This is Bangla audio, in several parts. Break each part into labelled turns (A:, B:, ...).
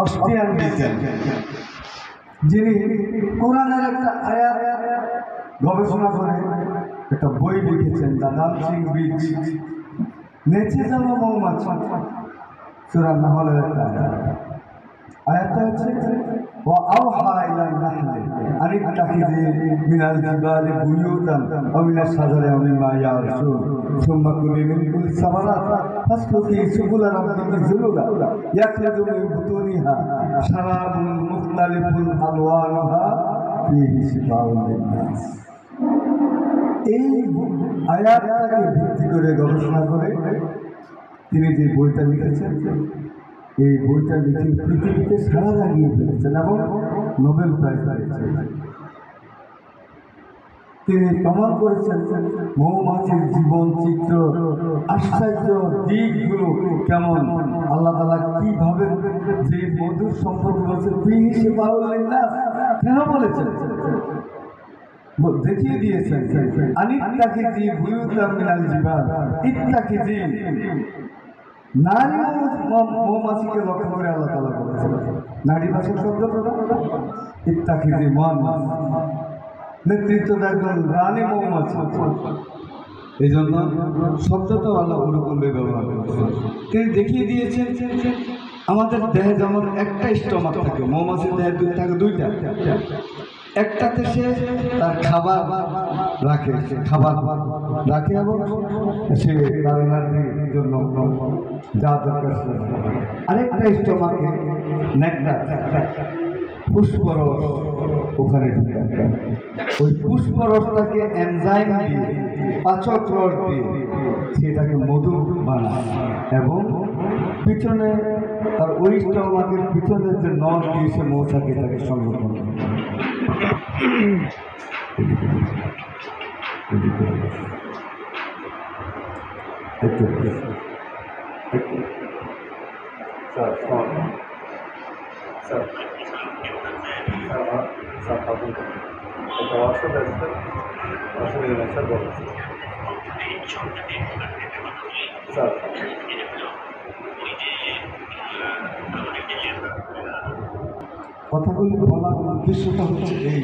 A: অস্ট্রিয়ান দিয়েছেন, যিনি কোরআনের একটা আয়াত গবেষণা করে একটা বই লিখেছেন, দ্য ডান্সিং বিচ, নেচে যাওয়া মৌমাছি। সূরা নাহলের একটা আয়াতটা হচ্ছে وأوحى إلى النحل أن اتخذي من الجبال بيوتا ومن الشجر ومما يعرشون ثم كلي من كل الثمرات فاسلكي سبل ربك ذللا يخرج من بطونها شراب مختلف ألوانها فيه شفاء للناس। এই আয়াতটাকে ভিত্তি করে গবেষণা করে তিনি যে বইটা লিখেছেন, এই বইটা লিখে পৃথিবীতে সারা লাগিয়ে ফেলেছেন এবং নোবেল প্রাইজ পেয়েছেন। তিনি প্রমাণ করেছেন মৌমাছির জীবন চিত্র, আশ্চর্য দিকগুলো কেমন, আল্লাহ তাআলা কিভাবে যে মধুর সম্পর্ক বলছে কেন বলেছেন দেখিয়ে দিয়েছেন। আনিত্তাকিজি বুয়ুতাম মিনাল জিবাল, ইত্তাকিজি নারী মৌমাছিকে লক্ষ্য করে আল্লাহ তাআলা বলেছেন। নারী ভাষার শব্দ ইত্তাকিজি মান, নেতৃত্ব একজন রানী মৌমাছি। এই জন্য শব্দটাও আল্লাহ অনুকূলে ব্যবহার করেছেন। তিনি দেখিয়ে দিয়েছেন আমাদের দেহে যেমন একটা স্টমাক থাকে, মৌমাছির দেহে থাকে দুইটা। একটাতে সে তার খাবার রাখে, এবং সে তার এনার্জির জন্য যা দরকার। আরেকটা স্টমাকে নেকটার, পুষ্পরস ওখানে ঢুকে, ওই পুষ্পরসটাকে এনজাইম দিয়ে, পাচক রস দিয়ে সেটাকে মধু বানায় এবং পিছনে তার ওই স্টমাকের পিছনে যে নল দিয়ে সে মৌচাকে তাকে সংরক্ষণ করে। কথাগুলি বলার উদ্দেশ্যটা হচ্ছে এই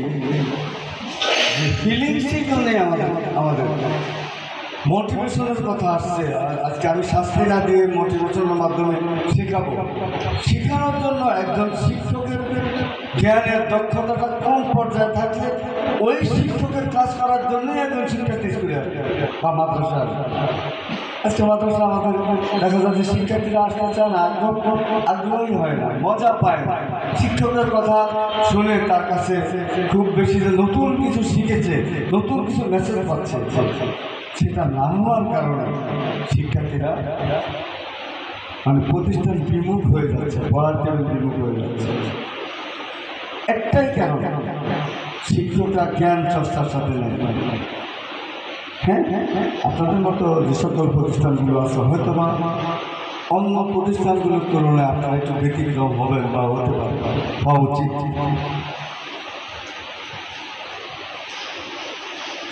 A: ফিলিংসই নেই আমাদের মোটিভেশনের কথা আসছে। আজকে আমি শাস্তি না দিয়ে মোটিভেশনের মাধ্যমে শেখানোর জন্য একজন শিক্ষকের জ্ঞানের দক্ষতাটা কম পর্যায়ে থাকলে ওই শিক্ষকের ক্লাস করার জন্যই একজন শিক্ষার্থী স্কুলে আসবে বা মাদ্রাসা আসবে। আজকে মাদ্রাসা আমাদের দেখা যাচ্ছে শিক্ষার্থীরা আসতে চায় না, আগ্রহী হয় না, মজা পায় না। শিক্ষকের কথা শুনে তার কাছে খুব বেশি যে নতুন কিছু শিখেছে, নতুন কিছু মেসেজ পাচ্ছে, সেটা না হওয়ার কারণে শিক্ষার্থীরা প্রতিষ্ঠান বিমুখ হয়ে যাচ্ছে, পড়ার টেবিল বিমুখ হয়ে যাচ্ছে। একটাই কারণ, শিক্ষকরা জ্ঞান চর্চার সাথে নেই। হ্যাঁ, আপনাদের মতো যে সকল প্রতিষ্ঠানগুলো আছে হয়তো বা অন্য প্রতিষ্ঠানগুলোর তুলনায় আপনারা একটু ব্যতিক্রম হবেন বা হতে পারে, হওয়া উচিত।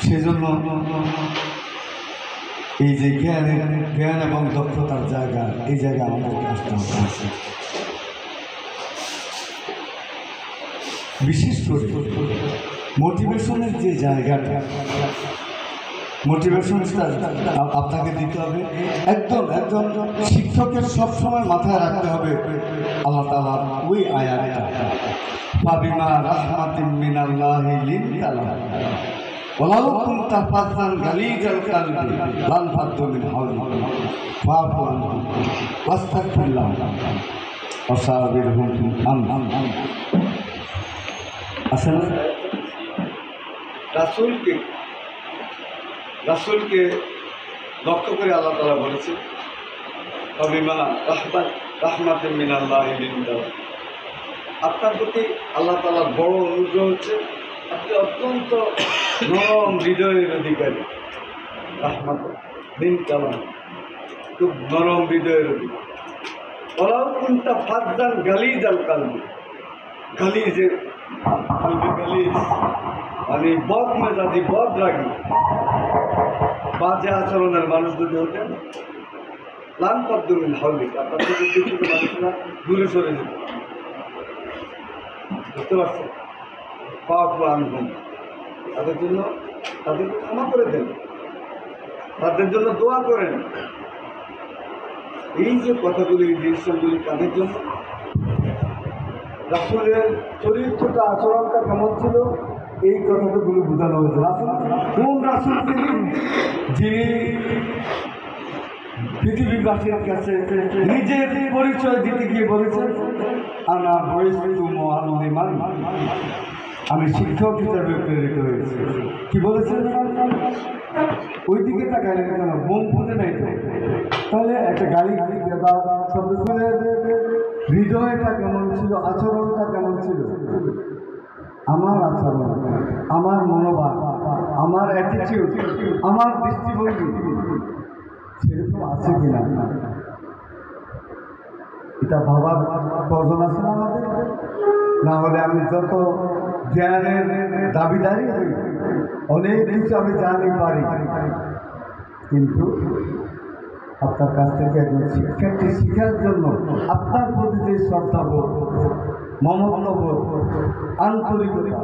A: সেজন্য এই যে জ্ঞান এবং দক্ষতার জায়গা, এই জায়গায় আমাদেরকে আসতে হবে। বিশেষ করে মোটিভেশনের যে জায়গাটা, মোটিভেশনটা আপনাকে দিতে হবে একদম শিক্ষকের সবসময় মাথায় রাখতে হবে আল্লাহ তাআলার ওই আয়াতটা, ফাবিমা রাহমাতিন মিনাল্লাহি লিনতা লাহুম ওয়ালাউ কুনতা ফাজ্জান গালিজাল কলবি লানফাদ্দু মিন হাওলিক ফাআফু আনহুম ওয়াস্তাগফির লাহুম ওয়াসাবিরহুম ফিল আমর। আসলে রাসূলকে লক্ষ্য করে আল্লাহ তাআলা বলেছে ফাবিমা রাহমাতিন মিনাল্লাহি লিনতা লাহুম। আপনার প্রতি আল্লাহ তাআলার বড় অনুগ্রহ হচ্ছে আপনি অত্যন্ত নরম হৃদয়ের অধিকারী। রাহমাত লিনতা লাহুম, খুব নরম হৃদয়ের অধিকারী। ওয়ালাউ কুনতা ফাজ্জান গালিজাল কলবি, গালিজের গালিজ মানে বদ মেজাজি, বদ রাগী, বাজে আচরণের মানুষ যদি হতেন লানফাদ্দু মিন হাওলিক, আপনার থেকে কিছু মানুষরা দূরে সরে যেত। বুঝতে পারছেন? পাওয়ারফুল আনবেন তাদের জন্য, তাদেরকে ক্ষমা করে দেন, তাদের জন্য দোয়া করেন। এই যে কথাগুলি, এই ডিসিশনগুলি কাদের জন্য? রাসূলের চরিত্রটা, আচরণটা কেমন ছিল, এই কথাগুলো বোঝানো হয়েছে। রাসূল কোন রাসূল তিনি, যিনি পৃথিবীবাসীর কাছে নিজের পরিচয় দিতে গিয়ে বলেছেন, আনা বুইস্তু মুআল্লিমান, আমি শিক্ষক হিসাবে প্রেরিত হয়েছি। কি বলেছেন? ওইদিকে তাকালেন কেন? বোম ফুটে নাই তো? তাহলে একটা গাড়ি শব্দ শুনে হৃদয়টা কেমন ছিল, আচরণটা কেমন ছিল? আমার আচরণ, আমার মনোভাব, আমার অ্যাটিটিউড, আমার দৃষ্টিভঙ্গি সেরকম আছে কিনা, এটা ভাবার প্রয়োজন আছে না আমাদের? না হলে আমি যত জ্ঞানের দাবিদারি হই, অনেক কিছু আমি জানি পারি, কিন্তু আপনার কাছ থেকে একজন শিক্ষার্থী শিখার জন্য আপনার প্রতি যে শ্রদ্ধাবোধ, মমত্ববোধ, আন্তরিকতা,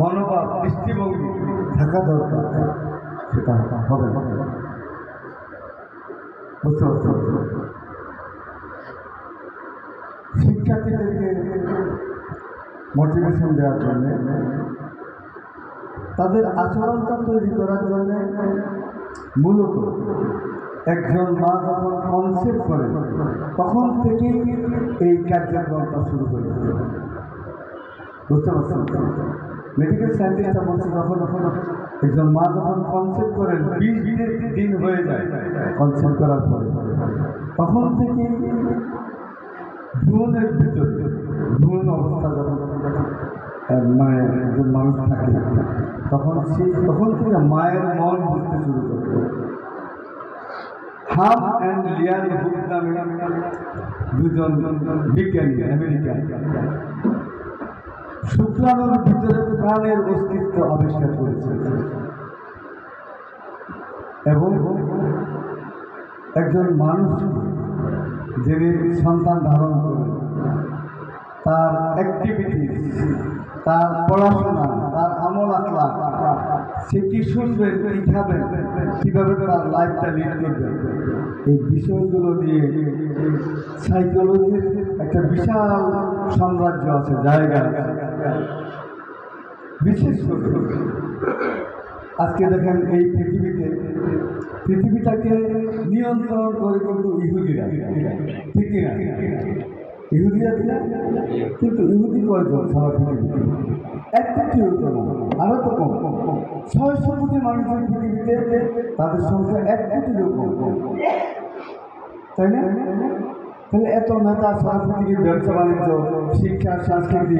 A: মনোভাব, দৃষ্টিভঙ্গি থাকা দরকার, সেটা হবে না। বুঝতে পারছি? শিক্ষার্থীদেরকে মোটিভেশন দেওয়ার জন্যে, তাদের আচরণটা তৈরি করার জন্যে মূলত একজন মা যখন কনসেপ্ট করে তখন থেকেই এই কার্যক্রমটা শুরু করে। বুঝতে পারছেন? মেডিকেল সায়েন্টিস্টরা বলছে, যখন একজন মা যখন কনসেপ্ট করেন 20 দিন হয়ে যায় কনসেপ্ট করার পরে, তখন থেকেই ভ্রূণের ভিতরে, ভ্রূণ অবস্থা যখন মানে একজন মানুষ থাকে, তখন থেকে মায়ের মন বুঝতে শুরু করে। হাম অ্যান্ড লিয়ান হুক নামে দুজন বিজ্ঞানী আমেরিকান শুক্রাণুর ভিতরে প্রাণের অস্তিত্ব আবিষ্কার করেছে, এবং একজন মানুষ যিনি সন্তান ধারণ করেন, তার অ্যাক্টিভিটিস, তার পড়াশোনা, তার আমল আখলাক, সে কি শুনবে, কি খাবে, কীভাবে তার লাইফটা লিড করবে, এই বিষয়গুলো নিয়ে সাইকোলজির একটা বিশাল সাম্রাজ্য আছে, জায়গা। বিশেষ করে আজকে দেখেন এই পৃথিবীটাকে নিয়ন্ত্রণ করে কিন্তু ইহুদিরা, ঠিক কিনা? ইহুদিরা কিনা? কিন্তু ইহুদি কয়জন সারা পৃথিবীতে? 1 কোটি হতো না, আরও তো কম। 600 কোটি মানুষের পৃথিবীতে, তাদের সংখ্যা 1 কোটি লোক, তাই না? তাহলে এত নেতা সারা পৃথিবীর ব্যবসা বাণিজ্য, শিক্ষা, সংস্কৃতি,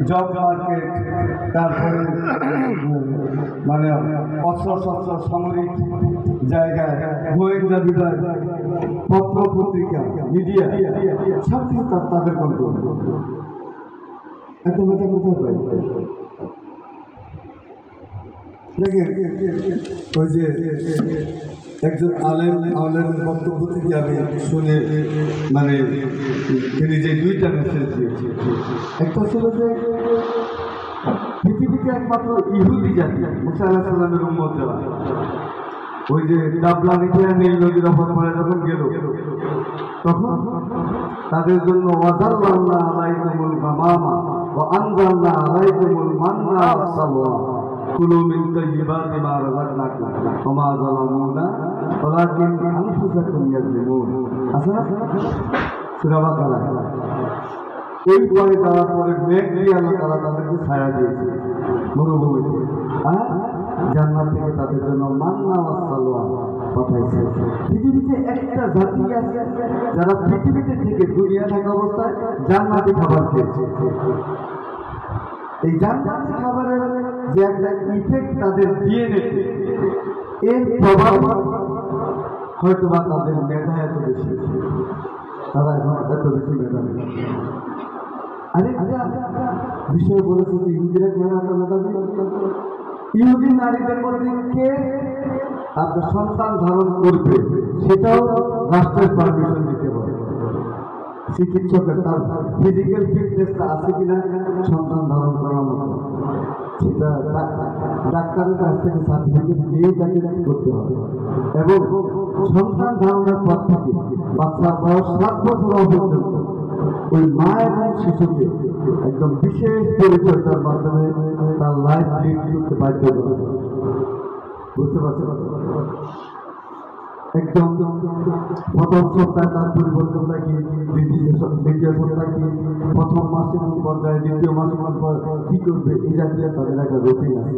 A: জব মার্কেট, তারপরে মানে অস্ত্র সামরিক জায়গায়, গোয়েন্দা বিভাগ, পত্র পত্রিকা, মিডিয়া, সব কিছু তাদের কন্ট্রোল। এত নেতা কোথায় পাই? দেখেন, ওই যে একজন আলেমের বক্তব্য থেকে আমি শুনে, মানে তিনি যে 2টা মেসেজ দিয়েছে। একটা ছিল যে পৃথিবীতে একমাত্র ইহুদি জাতি, মুসা আলাইহিস সালামের উম্মত যারা, ওই যে ডাবলা নিয়ে নীল নদীর অপরপারে যখন গেল, তখন তাদের জন্য ওয়াজাল্লাল্লাহ আলাইকুমুল গামামা ওয়া আনজালনা আলাইকুমুল মান্না ওয়াসসালওয়া কুলু মিন তাইয়্যিবাতি মা রাযাকনাকুম ওয়া মা যালামুনা ওয়ালাকিন আনফুসাকুম ইয়াযলিমুন। আসলে সূরা বাকারা ওই পরে যাওয়ার পরে মেঘ দিয়ে আল্লাহ তাআলা তাদেরকে ছায়া দিয়েছে মরুভূমিতে, আর জান্নাত থেকে তাদের জন্য মান্না ওয়াসসালওয়া পাঠাইছে। পৃথিবীতে একটা জাতি আছে যারা পৃথিবীতে থেকে দুনিয়া থাকা অবস্থায় জান্নাতি খাবার খেয়েছে। এই জান্নাতি খাবারের যে একটা ইফেক্ট তাদের ডিএনএতে, এর প্রভাব হয়তো বা তাদের মেধা এত বেশি, তারা এখন এত বেশি মেধাবী। আরে বিষয় বলেছে যে ইহুদিরা কেন এত মেধাবী? ইহুদি নারীদের মধ্যে কে আপনার সন্তান ধারণ করবে সেটাও রাষ্ট্রের পারমিশন দিতে পারে। চিকিৎসকের তার ফিজিক্যাল ফিটনেসটা আছে কিনা সন্তান ধারণ করার মতো, সেটা ডাক্তারের কাছ থেকে সার্টিফিকেট নিয়ে তাকে করতে হবে। এবং সন্তান ধারণের পর থেকে বাচ্চার বয়স 7 বছর হওয়া পর্যন্ত ওই মা এবং শিশুকে একদম বিশেষ পরিচর্যার মাধ্যমে তার লাইফ লিড করতে বাধ্য করে। বুঝতে পারছেন? একদম প্রথম সপ্তাহে তার পরিবর্তনটা কি, দ্বিতীয় সপ্তাহে কি, প্রথম মাসে কোন পর্যায়ে, দ্বিতীয় মাসে কোন পর্যায়ে কি করবে, এই জাতীয় তাদের একটা রুটিন আছে,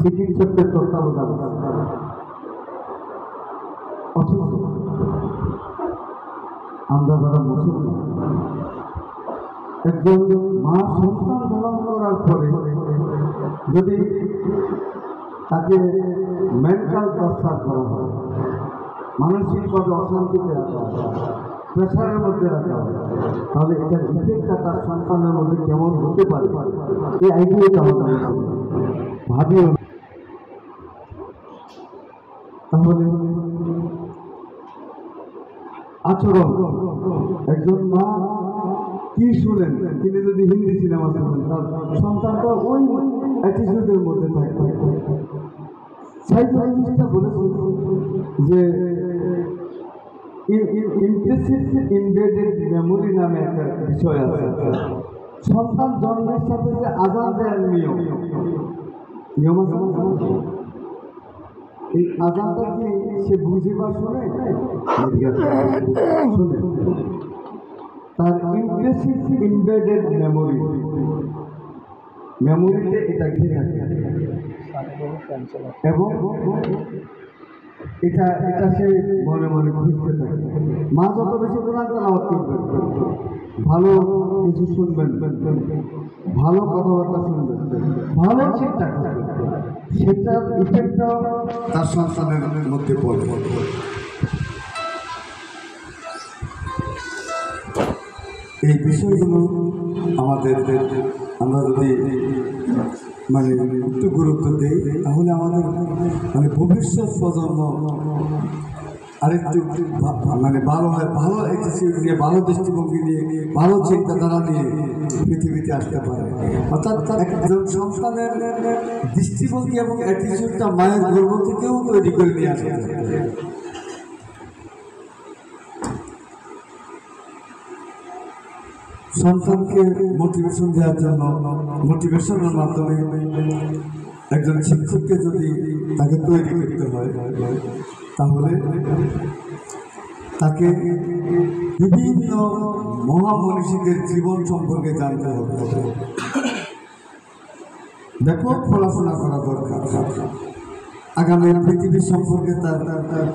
A: চিকিৎসকের তত্ত্বাবধান। অথচ আমরা যারা মুসলমান, একজন মা সন্তান ধারণ করার পরে যদি তাকে মেন্টাল টর্চার করা হয়, মানসিকভাবে অশান্তিতে রাখা হয়, প্রেশারের মধ্যে রাখা হয়, তাহলে এটার ইফেক্টটা তার সন্তানের মধ্যে কেমন হতে পারে, এই আইডিয়াটা আমাদের ভাবিও। তাহলে আচরণ, একজন মা কি শুনেন, তিনি যদি হিন্দি সিনেমা শুনেন, তার সন্তানটা ওই অ্যাটিটিউডের মধ্যে থাকে। সাইকোলজিস্টরা বলেছেন যে ইমপ্লিসিট এমবেডেড মেমোরি নামে একটা বিষয় আছে। সন্তান জন্মের সাথে যে আজান দেওয়ার নিয়ম আছে, এই আজানটা কি সে বুঝে বা শুনে? শুনে। তার ইমপ্লিসিট এমবেডেড মেমোরিতে এটা ঘিরে থাকে এবং এটা সে মনে মনে খুঁজতে থাকে। মা যত বেশি কোরআন তেলাওয়াত করবেন, ভালো কিছু শুনবেন, ভালো কথাবার্তা শুনবেন, ভালো চিন্তা করবেন, সেটার ইফেক্টটাও তার সন্তানের মধ্যে পড়বে। এই বিষয়গুলো আমাদের, আমরা যদি মানে একটু গুরুত্ব দিই, তাহলে আমাদের মানে ভবিষ্যৎ প্রজন্ম আরেকটু মানে ভালো হয়, ভালো অ্যাটিটিউড নিয়ে, ভালো দৃষ্টিভঙ্গি নিয়ে, ভালো চিন্তাধারা নিয়ে পৃথিবীতে আসতে পারে। অর্থাৎ একজন সন্তানের দৃষ্টিভঙ্গি এবং অ্যাটিটিউডটা মায়ের গর্ভ থেকেও তৈরি করে নিয়ে আসে। সন্তানকে মোটিভেশন দেওয়ার জন্য, মোটিভেশনের মাধ্যমে একজন শিক্ষককে যদি তাকে তৈরি করতে হয়, তাহলে তাকে বিভিন্ন মহামনীষীদের জীবন সম্পর্কে জানতে হবে, ব্যাপক পড়াশোনা করা দরকার, আগামী পৃথিবী সম্পর্কে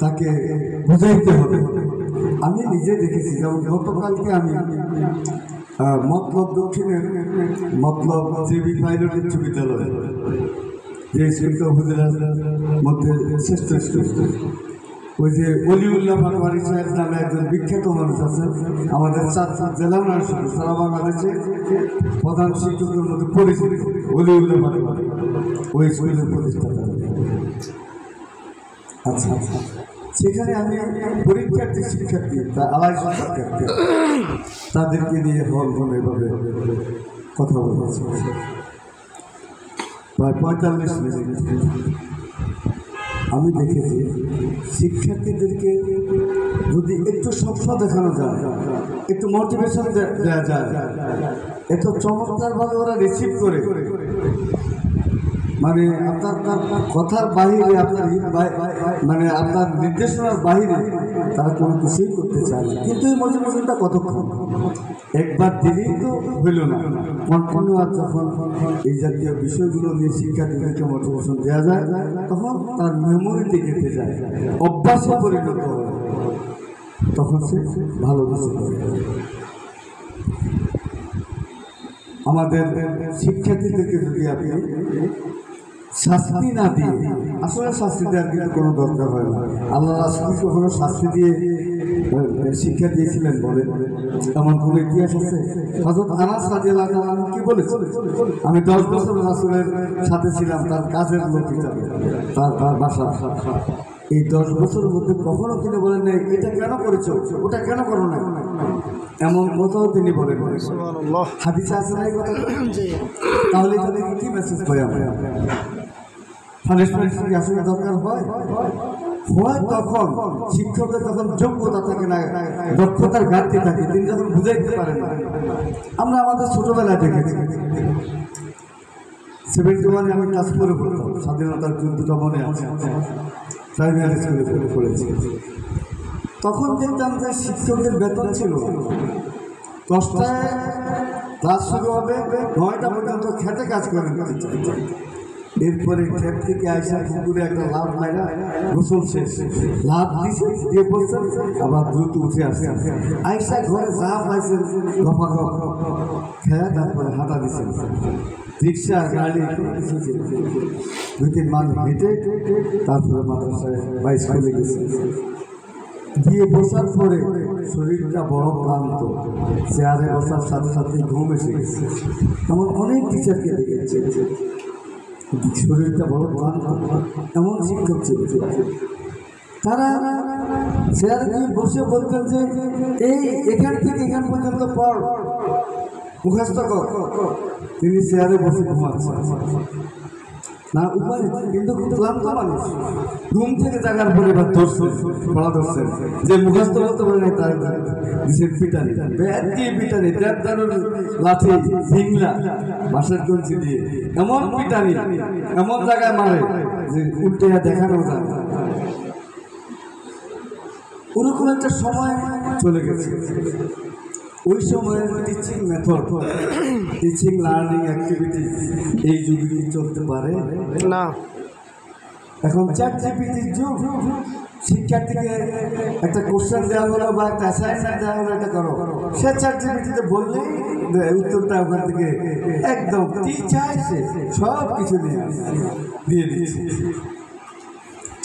A: তাকে বুঝাইতে হবে। আমি নিজে দেখেছি, যেমন গতকালকে আমি মতলব দক্ষিণের মতলব জেবি পাইলট উচ্চ বিদ্যালয়, যে স্কুলটা উপজেলার মধ্যে শ্রেষ্ঠ স্কুল, ওই যে অলিউল্লাহ পাটোয়ারি সাহেব নামে একজন বিখ্যাত মানুষ আছেন, আমাদের 4 জেলা মানুষ, সারা বাংলাদেশে প্রধান শিক্ষকের মধ্যে পরিচিত অলিউল্লাহ পাটোয়ারি, ওই স্কুলের প্রতিষ্ঠাতা। আচ্ছা, সেখানে আমি পরীক্ষার্থী শিক্ষার্থী, 250 শিক্ষার্থী, তাদেরকে নিয়ে এভাবে কথা বলেছি প্রায় 45 মিনিট। আমি দেখেছি শিক্ষার্থীদেরকে যদি একটু স্বপ্ন দেখানো যায়, একটু মোটিভেশন দেওয়া যায়, এত চমৎকারভাবে ওরা রিসিভ করে, মানে আপনার কথার বাহিরে, আপনার মানে আপনার নির্দেশনার বাহিরে তারা কোনো কিছুই করতে চায় না। কিন্তু এই মোটিভেশনটা কতক্ষণ, একবার দিলেই তো হইল না, কন্টিনিউয়াস যখন এই জাতীয় বিষয়গুলো নিয়ে শিক্ষার্থীদেরকে মোটিভেশন দেওয়া যায়, তখন তার মেমোরিতে গেঁথে যায়, অভ্যাসে পরিণত হয়, তখন সে ভালো কিছু করে। আমাদের শিক্ষার্থীদেরকে যদি আপনি শাস্তি না দিয়ে, আসলে শাস্তি দেওয়ার কিন্তু কোনো দরকার হয় না। আল্লাহ রাসূল কখনো শাস্তি দিয়ে শিক্ষা দিয়েছিলেন বলেন এমন কোনো ইতিহাস আছে? হযরত আনাস রাদিয়াল্লাহু আনহু কি বলেছেন, আমি 10 বছর রাসূলের সাথে ছিলাম, তার কাজের লোক হিসাবে, তার বাসা। এই 10 বছরের মধ্যে কখনো তিনি বলেন না এটা কেন করেছো, ওটা কেন করো না, এমন কথাও তিনি বলেন। হাদিসে আছে না এই কথা? তাহলে এখানে কি মেসেজ পাই আমরা? পানিশমেন্ট কি আসলে দরকার হয়? তখন শিক্ষকের যখন যোগ্যতা থাকে না, দক্ষতার ঘাটতি থাকে, তিনি যখন বুঝাইতে পারেন না। আমরা আমাদের ছোটবেলায় দেখেছি 71 আমি ক্লাস 4 পড়তাম, স্বাধীনতার যুদ্ধটা মনে আছে, প্রাইমারি স্কুলে পড়েছি। তখন দেখতাম যে শিক্ষকদের বেতন ছিল 10টায় ক্লাস শুরু হবে, 9টা পর্যন্ত খেতে কাজ করেন। এরপরে ক্ষেত থেকে আইসা পুকুরে একটা লাভ মাইরা গোসল শেষ, লাভ দিছে দিয়ে পড়ছেন, আবার দ্রুত উঠে আসছে, আইসা ঘরে যা পাইছেন গপা গপ খেয়ে তারপরে হাঁটা দিচ্ছেন। রিক্সা গাড়ি কিছু ছিল, 2-3 মাস হেঁটে তারপরে মাদ্রাসায় বা স্কুলে গেছে। গিয়ে বসার পরে শরীরটা বড় ক্লান্ত, চেয়ারে বসার সাথে সাথে ঘুম এসে গেছে। এমন অনেক টিচারকে দেখেছে শরীরটা বড় ক্লান্ত, এমন শিক্ষক ছিল। তারা চেয়ারে গিয়ে বসে বলতেন যে এই এখান থেকে এখান পর্যন্ত পড়, মুখস্থ কর। তিনি চেয়ারে বসে ঘুমাচ্ছেন না, উপায় কিন্তু খুব ক্লান্ত মানুষ। ঘুম থেকে জাগার পরে এবার পড়া ধরছেন, যে মুখস্থ বলতে পারে না তার দিশের পিটানি, পিটানি, দেবদারুর লাঠি, ঝিংলা, বাঁশের কঞ্চি দিয়ে এমন পিটানি, এমন জায়গায় মারে যে উল্টে দেখানো যায়। ওরকম একটা সময় চলে গেছে। ওই সময়ের teaching method, teaching learning activity এই যুগে কি চলতে পারে না? এখন চ্যাটজিপিটির যুগ। শিক্ষার্থীকে একটা কোশ্চেন দেওয়া হলো বা একটা অ্যাসাইনমেন্ট দেওয়া হলো, এটা করো, সে চ্যাটজিপিটিতে বললেই উত্তরটা ওখান থেকে একদম টিচার সব কিছু দিয়ে দিচ্ছে।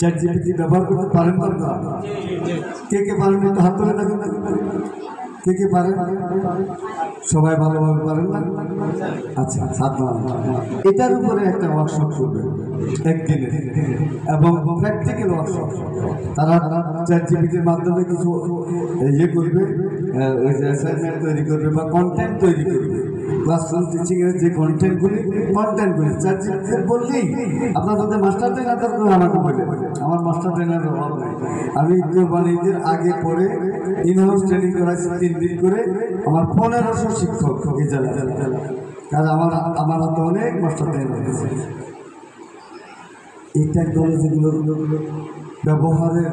A: চ্যাটজিপিটি ব্যবহার করতে পারেন না? কে কে পারেন একটু হাত তুলে দেখুন। কে কে পারেন? সবাই ভালোভাবে পারেন না? আচ্ছা, এটার উপরে একটা ওয়ার্কশপ করবে একদিনে, এবং প্র্যাকটিক্যাল ওয়ার্কশপ। তারা চ্যাটজিপিটির মাধ্যমে কিছু ইয়ে করবে, ওই যে অ্যাসাইনমেন্ট তৈরি করবে বা কন্টেন্ট তৈরি করবে। ক্লাসরুম টিচিংয়ের যে কন্টেন্টগুলি চ্যাটজিপিটি বললেই, আপনার যদি মাস্টার ট্রেনার দরকার আমাকে বলে, আমার মাস্টার ট্রেনারের অভাব নেই। আমি কোরবানিদের আগে পরে ইনহাউস ট্রেনিং করাইছি 3 দিন করে। আমার 1500 শিক্ষক এই জেলা, কারণ আমার হাতে অনেক মাস্টার ট্রেনার আছে। এই টেকনোলজিগুলোর ব্যবহারের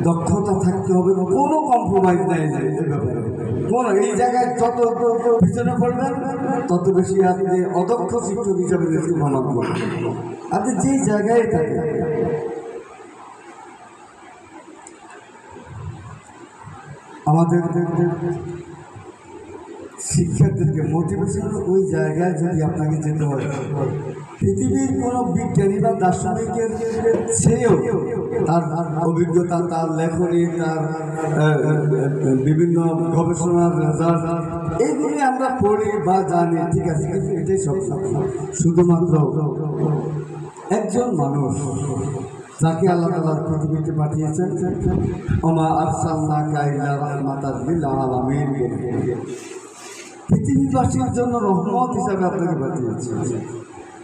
A: দক্ষতা থাকতে হবে, কোনো কম্প্রোমাইজ নেই যে এই ব্যাপারে। কোনো এই জায়গায় যত পিছনে পড়বেন তত বেশি আপনি অদক্ষ শিক্ষক হিসাবে নিজেকে প্রমাণ করবেন। আপনি যেই জায়গায় থাকেন, আমাদের শিক্ষার্থীদেরকে মোটিভেশন ওই জায়গায় যদি আপনাকে যেতে হয়, পৃথিবীর কোনো বিজ্ঞানী বা দার্শনিকের চেয়েও তার অভিজ্ঞতা, তার লেখনী, তার বিভিন্ন গবেষণার রেজাল্ট, এইগুলি আমরা পড়ি বা জানি, ঠিক আছে, কিন্তু এটাই সব। শুধুমাত্র একজন মানুষ যাকে আল্লাহ তাআলা পৃথিবীতে পাঠিয়েছেন, ওমা আরসালনাকা ইল্লা রাহমাতাল লিল আলামিন, পৃথিবীবাসীর জন্য রহমত হিসাবে আপনাকে পাঠিয়েছেন।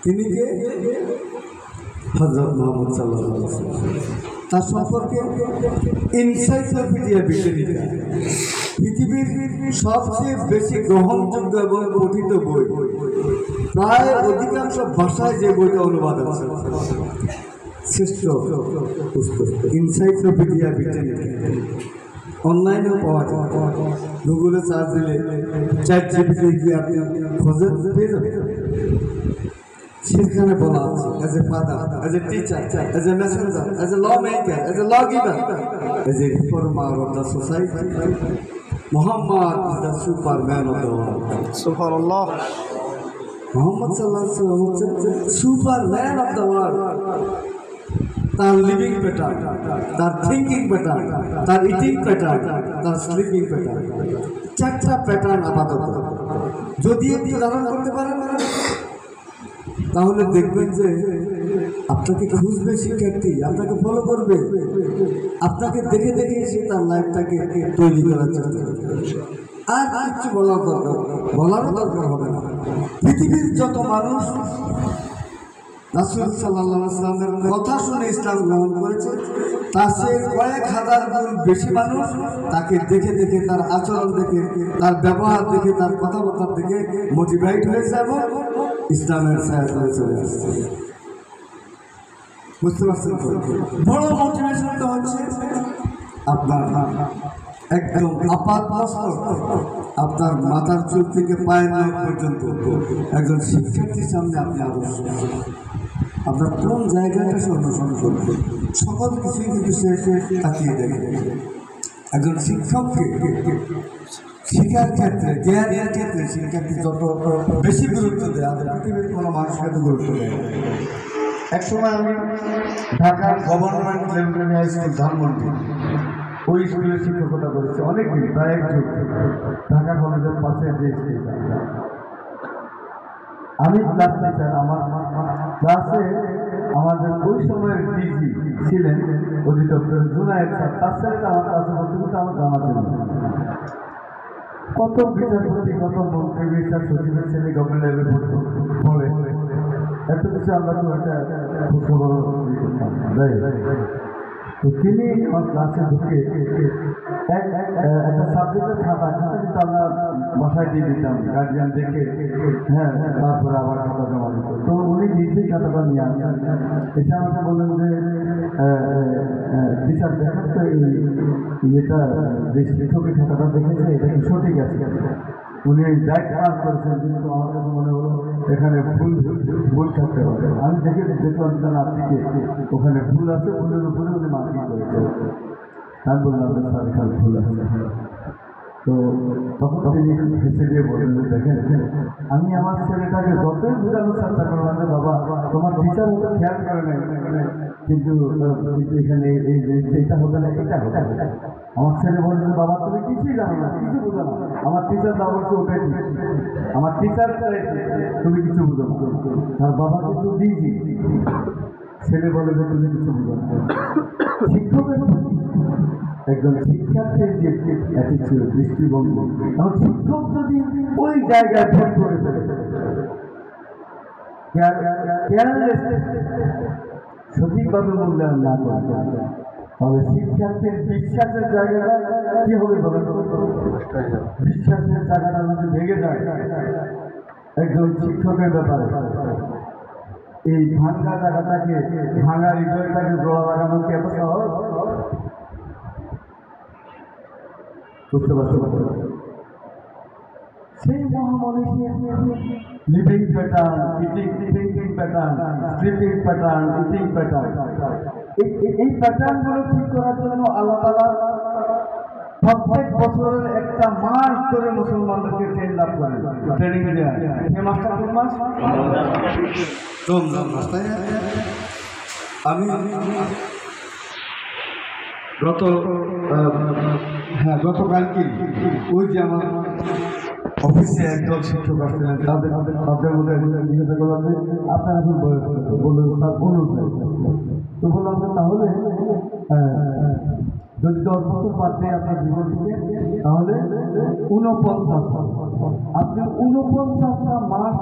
A: তিনি কে? হযরত মুহাম্মদ সাল্লাল্লাহু আলাইহি ওয়াসাল্লাম। তার সম্পর্কে এনসাইক্লোপিডিয়া ব্রিটানিকা, পৃথিবীর সবচেয়ে বেশি গ্রহণযোগ্য এবং পঠিত বই, প্রায় অধিকাংশ ভাষায় যে বইটা অনুবাদ আছে, শ্রেষ্ঠ পুস্তক এনসাইক্লোপিডিয়া ব্রিটানিকা। অনলাইনেও পাওয়া যায়, গুগলে সার্চ দিলে, চ্যাটজিপিটি গিয়ে আপনি খোঁজে পেয়ে যাবেন। সেখানে বলা আছে, as a father, as a teacher, as a messenger, as a lawmaker, as a lawgiver, as a reformer of the society, Muhammad is the superman of the world. সুবহানাল্লাহ। মুহাম্মদ সাল্লাল্লাহু আলাইহি ওয়াসাল্লাম হচ্ছেন সুপারম্যান অফ দ্য ওয়ার্ল্ড। তার লিভিং প্যাটার্ন, তার থিঙ্কিং প্যাটার্ন, তার ইটিং প্যাটার্ন, তার স্লিপিং প্যাটার্ন, 4টা প্যাটার্ন আপাতত যদি একটু ধারণ করতে পারেন, তাহলে দেখবেন যে আপনাকে খুঁজবে শিক্ষার্থী, আপনাকে ফলো করবে, আপনাকে দেখে দেখে সে তার লাইফটাকে তৈরি করার চেষ্টা করবে। আর কিছু বলারও দরকার হবে না। পৃথিবীর যত মানুষ রাসূল সাল্লাল্লাহু আলাইহি ওয়াসাল্লামের কথা শুনে ইসলাম গ্রহণ করেছে, তার সে কয়েক হাজার গুণ বেশি মানুষ তাকে দেখে দেখে, তার আচরণ দেখে, তার ব্যবহার দেখে, তার কথাবার্তা দেখে মোটিভেট হয়েছে এবং ইসলামের ছায়া করে চলে আসছে। বুঝতে পারছেন? বড় মোটিভেশনটা হচ্ছে আপনার একদম আপাতমস্তক, আপনার মাথার চুল থেকে পায়ের নখ পর্যন্ত একজন শিক্ষার্থীর সামনে আপনি আদর্শ। আপনার কোন জায়গাটা সে অনুসরণ করবে, সকল কিছুই কিন্তু সে তাকিয়ে দেখে। একজন শিক্ষককে শিক্ষার ক্ষেত্রে, জ্ঞানের ক্ষেত্রে শিক্ষার্থী যত বেশি গুরুত্ব দেয়, আমাদের পৃথিবীর কোনো মানুষকে এত গুরুত্ব দেয়। এক সময় আমি ঢাকার government level high school Dhanmondi, ওই স্কুলের শিক্ষকতা করেছি অনেকদিন, প্রায় এক যুগ। ঢাকা কলেজের পাশে যে স্কুল, আমি ক্লাস টিচার। আমার ক্লাসে আমাদের ওই সময়ের ডিজি ছিলেন অধিদপ্তর জুনায়েদ স্যার, তার সাথে আমার ক্লাসে বলতে আমার জানা ছিল। কত বিচারপতি, কত মন্ত্রী, বিচার সচিবের ছেলে গভর্নমেন্ট লেভেল বলে এত কিছু আমরা তো একটা খবর করতাম। তো তিনি আমার ক্লাসে ঢুকে একটা সাবজেক্টের খাতা কিন্তু আমরা বাসায় দিয়ে দিতাম, গার্জিয়ান দেখে, হ্যাঁ, তারপরে আবার খাতা জমা দিত। তো উনি নিজেই খাতাটা নিয়ে আসেন, এসে আমাকে বললেন যে টিচার দেখেন তো এটা যে শিক্ষকের খাতাটা দেখেছে এটা কি সঠিক আছে। উনি ডাইরেক্ট পাস করেছেন, কিন্তু আমার কাছে মনে হলো এখানে ভুল থাকতে হবে। আমি দেখলাম আপনিকে ওখানে ভুল আছে, ভুলের উপরে উনি মার্কিং করেছে। আমি বললাম স্যার এখানে ভুল আছে। তো তখন তিনি হেসে দিয়ে বললেন, দেখেন আমি আমার ছেলেটাকে যতই বোঝানোর চেষ্টা করলাম যে বাবা তোমার টিচার হয়তো খেয়াল করে নেই, কিন্তু এখানে এই যে এটা হবে না, এটা হবে। আমার ছেলে বলছে বাবা তুমি কিছুই জানো না, কিছু বুঝো না, আমার টিচার যা বলছে ওটাই ঠিক, আমার টিচার তুমি কিছু বুঝো না। আর বাবা কিন্তু দিয়েছি, ছেলে বলে যে তুমি কিছু বুঝো না। শিক্ষকের একজন শিক্ষার্থীর যে অ্যাটিটিউড, দৃষ্টিভঙ্গি, এখন শিক্ষক যদি ওই জায়গায় ভুল করে ফেলে, সঠিকভাবে মূল্যায়ন না করে, তাহলে শিক্ষার্থীর বিশ্বাসের জায়গাটা কি হবে বলেন? বিশ্বাসের জায়গাটা যদি ভেঙে যায় একজন শিক্ষকের ব্যাপারে, এই ভাঙ্গা জায়গাটাকে, ভাঙা হৃদয়টাকে জোড়া লাগানো কি এত সহজ? বুঝতে পারছো? সেই মহামনীষীর living pattern, thinking pattern, sleeping pattern, eating pattern, এই প্যাটার্নগুলো ঠিক করার জন্য আল্লাহ তাআলা প্রত্যেক বছরের একটা মাস ধরে মুসলমানদেরকে ট্রেনিং দেয়। সে মাসটা কোন মাস? রমজান মাস, তাই না? আমি গতকালকে ওই যে আমার অফিসে একদল শিক্ষক আসছিলেন, তাদের মধ্যে জিজ্ঞাসা করলাম যে আপনার এখন বয়স বললেন স্যার 59। তো বললাম যে তাহলে যদি 10 বছর বাদ দেয় আপনার জীবন থেকে, তাহলে 49টা, আপনি 49টা মাস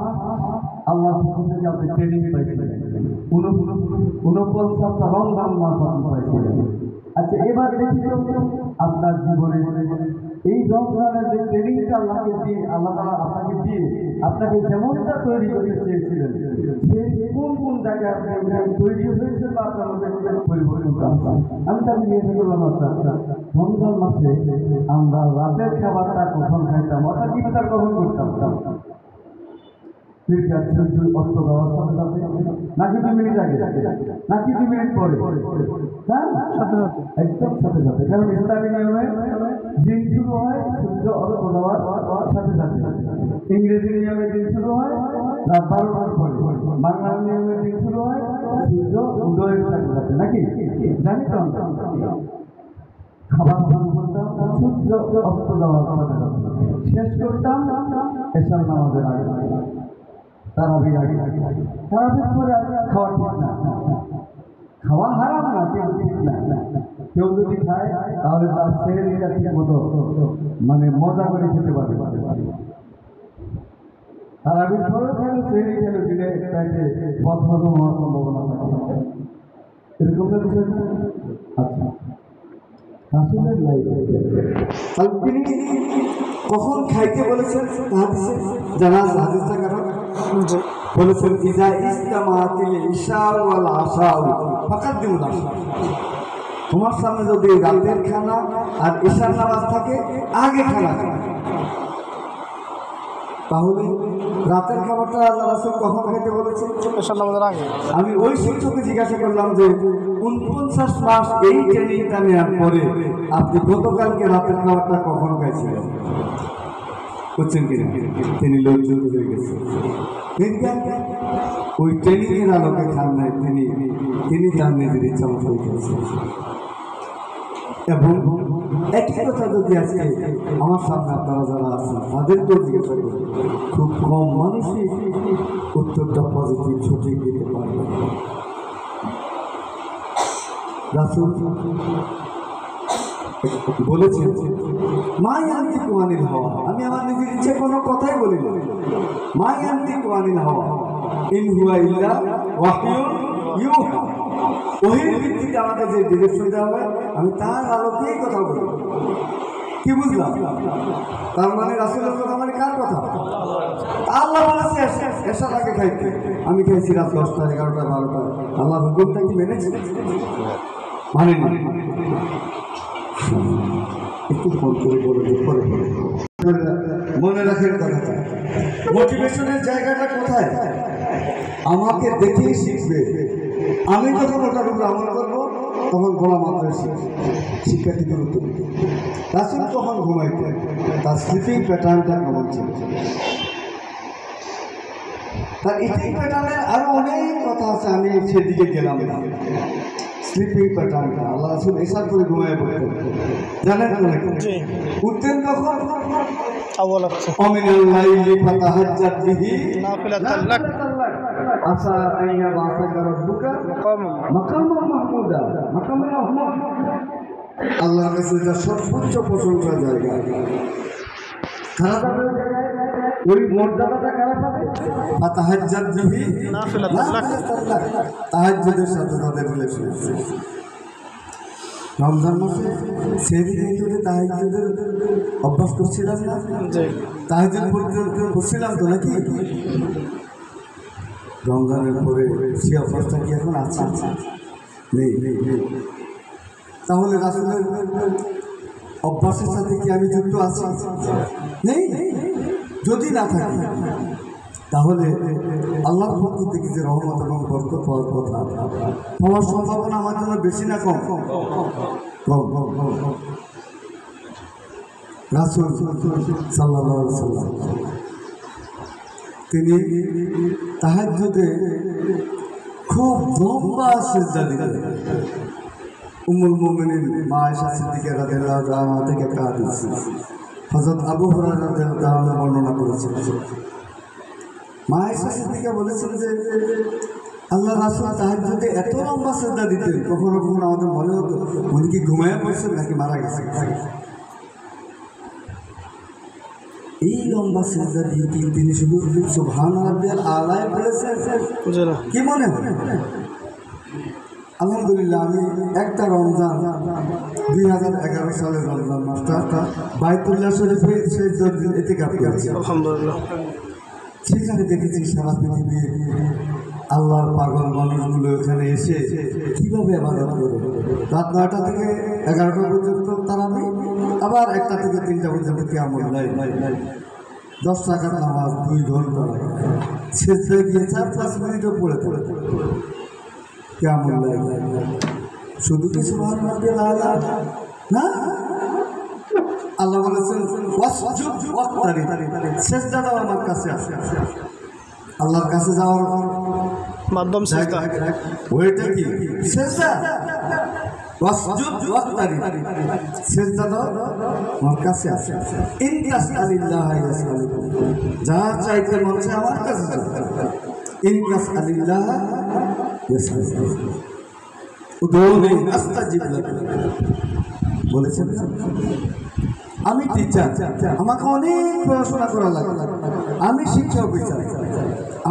A: আল্লাহর পক্ষ থেকে আপনি ট্রেনিং পাইছিলেন, 49টা রমজান মাস আপনি পাইছিলেন। আচ্ছা এবার দেখি আপনার জীবনে এই রমজানের যে ট্রেনিংটা আল্লাহকে দিয়ে, আল্লাহ তাআলা আপনাকে দিয়ে আপনাকে যেমনটা তৈরি করতে চেয়েছিলেন, সে কোন কোন জায়গায় আপনি তৈরি হয়েছে বা আপনার মধ্যে পরিবর্তন আসছে। আমি তাকে জিজ্ঞাসা করলাম, আচ্ছা রমজান মাসে আমরা রাতের খাবারটা কখন খাইতাম, অর্থাৎ ইফতার কখন করতাম? অস্ত দেওয়ার সাথে সাথে নাকি 2 মিনিট আগে, নাকি 2 মিনিট পরে? একদম সাথে সাথে, কারণ ইসলামী নিয়মে দিন শুরু হয় সূর্য অস্ত দেওয়ার সাথে সাথে, ইংরেজি নিয়মে দিন শুরু হয় রাত 12টার পরে, বাংলার নিয়মে দিন শুরু হয় সূর্য উদয়ের সাথে সাথে, নাকি? জানি তো খাবার শুরু করতাম সূর্য অস্ত দেওয়ার সাথে সাথে, শেষ করতাম এশার নামাজের আগে। তারাবির আগে। তারাবির পরে আর খাওয়া ঠিক না, খাওয়া হারাম না, কিন্তু ঠিক না। কেউ যদি খায় তাহলে তার সেহরিটা ঠিক মতো মানে মজা করে খেতে পারবে। তারাবির পরেও খেলে সেহরি খেলে দিলে পেটে বদহজম হওয়ার সম্ভাবনা থাকে, এরকম বিষয়। আচ্ছা, রাসূলের লাইফে তিনি কখন খাইতে বলেছেন হাদিসে জানা হাদিসটা কারণ বলেছেন ইজা ইস্তামাতিল ইশা ওয়াল আশা ফাকাদ্দিমুল আশা। তোমার সামনে যদি রাতের খানা আর ঈশার নামাজ থাকে আগে খানা খাবে। তাহলে রাতের খাবারটা আল্লাহ রাসূল কখন খেতে বলেছেন? ঈশার নামাজের আগে। আমি ওই শিক্ষককে জিজ্ঞাসা করলাম যে 49 মাস এই ট্রেনিংটা নেওয়ার পরে আপনি গতকালকে রাতের খাবারটা কখন খাইছিলেন? বুঝছেন কিনা? তিনি লজ্জিত হয়ে গেছেন। ওই ট্রেনিংয়ের আলোকে খান নাই, তিনি তার নিজের ইচ্ছা মতো খেয়েছেন। এবং একই কথা যদি আজকে আমার সামনে আপনারা যারা আছেন তাদেরকেও জিজ্ঞাসা করি, খুব কম মানুষই উত্তরটা পজিটিভ সঠিক দিতে পারবে। রাসূল বলেছেন মা ইয়ান্তিকু আনিল হাওয়া, আমি আমার নিজের ইচ্ছে কোনো কথাই বলি না। মা ইয়ান্তিকু আনিল হাওয়া ইন হুয়া ইল্লা ওয়াহয়ুন ইউহা। ওহির ভিত্তিতে আমাকে যে ডিরেকশন দেওয়া হয় আমি তার আলোকেই কথা বলি। কি বুঝলাম? তার মানে রাসূলের কথা মানে কার কথা? আল্লাহ বলেছে এসা তাকে খাইতে, আমি খাইছি রাত 10টা 11টা 12টা। আল্লাহ হুকুমটা কি মেনেছে? মানে না। একটু ফোন করে পরে মনে রাখেন কথাটা। মোটিভেশনের জায়গাটা কোথায়? আমাকে দেখেই শিখবে। আমি যখন ওটার উপর আমল করবো তখন গোলা মাত্রায় শিখবে, শিক্ষার্থী গুরুত্ব দিতে। রাসূল তখন ঘুমাইতেন, তার স্লিপিং প্যাটার্নটা কেমন ছিল? তার ইটিং প্যাটার্নের আরো অনেক কথা আছে, আমি সেদিকে গেলাম না। স্লিপিং প্যাটার্নটা আল্লাহ রাসূল এসার করে ঘুমায় পড়তেন, জানেন তো নাকি? উঠতেন তখন অমিনাল লাইলি ফাতাহাজ্জাত বিহি নাফিলাতাল লাক আসা আন ইয়াবআসাকা রাব্বুকা মাকামান মাহমুদা। মাকাম মাহমুদ আল্লাহর কাছে এটা সর্বোচ্চ প্রশংসার জায়গা। খারাপ জায়গায় ওই মর্যাদাটা খারাপ হবে। ফাতাহাজ্জাত বিহি নাফিলাতাল লাক, তাহাজ্জুদের সাথে তাদের রিলেশন। রমজান মাসে সেদিন তাহাজ্জুদের অভ্যাস করছিলাম না? তাহাজ্জুদ করছিলাম তো নাকি? রমজানের পরে সে অভ্যাসটা কি এখন আছে? নেই। তাহলে রাসূলের অভ্যাসের সাথে কি আমি যুক্ত আছি? নেই। যদি না থাকি তাহলে আল্লাহর পক্ষ থেকে যে রহমত এবং বরকত পাওয়ার কথা, পাওয়ার সম্ভাবনা আমার জন্য বেশি না কম? রাসূল সাল্লাল্লাহু আলাইহি ওয়াসাল্লাম তিনি তাহাজ্জুদে খুব লম্বা সিজদা দিতেন। উম্মুল মুমিনিন মা আয়েশা সিদ্দিকা রাদিয়াল্লাহু আনহা থেকে একটা হাদিস হযরত আবু হুরায়রা রাদিয়াল্লাহু আনহু বর্ণনা করেছেন। মা আয়েশা সিদ্দিকা বলেছেন যে আল্লাহ রাসূল তাহাজ্জুদে এত লম্বা সিজদা দিতেন, কখনো কখনো আমাদের মনে হতো উনি কি ঘুমায় পড়ছেন নাকি মারা গেছেন। এই লম্বা সিজদা দিয়ে তিনি শুধু সুবহান রাব্বিয়াল আলা বলেছেন। কি মনে হয়? আলহামদুলিল্লাহ, আমি একটা রমজান 2011 সালের রমজান মাসটা বাইতুল্লাহ শরীফে ইতিকাফ করেছি। আলহামদুলিল্লাহ, সেখানে দেখেছি সারা পৃথিবীর আল্লাহর পাগল মানুষগুলো এখানে এসে কীভাবে ইবাদত করে। রাত 9টা থেকে 11টা পর্যন্ত তারাবি, আবার 1টা থেকে 3টা পর্যন্ত কিয়ামুল লাইল। 10 রাকাত নামাজ 2 ঘন্টা, শেষে গিয়ে 4-5 মিনিটও পড়ে কিয়ামুল লাইল। শুধু কি সুবহান রাব্বিয়াল আলা না, আল্লাহ বলেছেন ওয়াসজুদ ওয়াক্তারিব, সিজদা দাও আমার কাছে আসে। আল্লাহর কাছে যাওয়ার মাধ্যম সিজদা, ওইটা কি সিজদা। ওয়াসজুদ ওয়াক্তারিব, সিজদা দাও আমার কাছে আসে। ইন তাসআলিল্লাহ ইয়াসআলুকুম, যা চাইতে মন চায় আমার কাছে চাও। ইন তাসআলিল্লাহ ইয়াসআলুকা উদউনি আস্তাজিব লাকুম বলেছেন। আমি টিচার, আমাকে অনেক পড়াশোনা করা লাগে, আমি শিক্ষা অফিসার,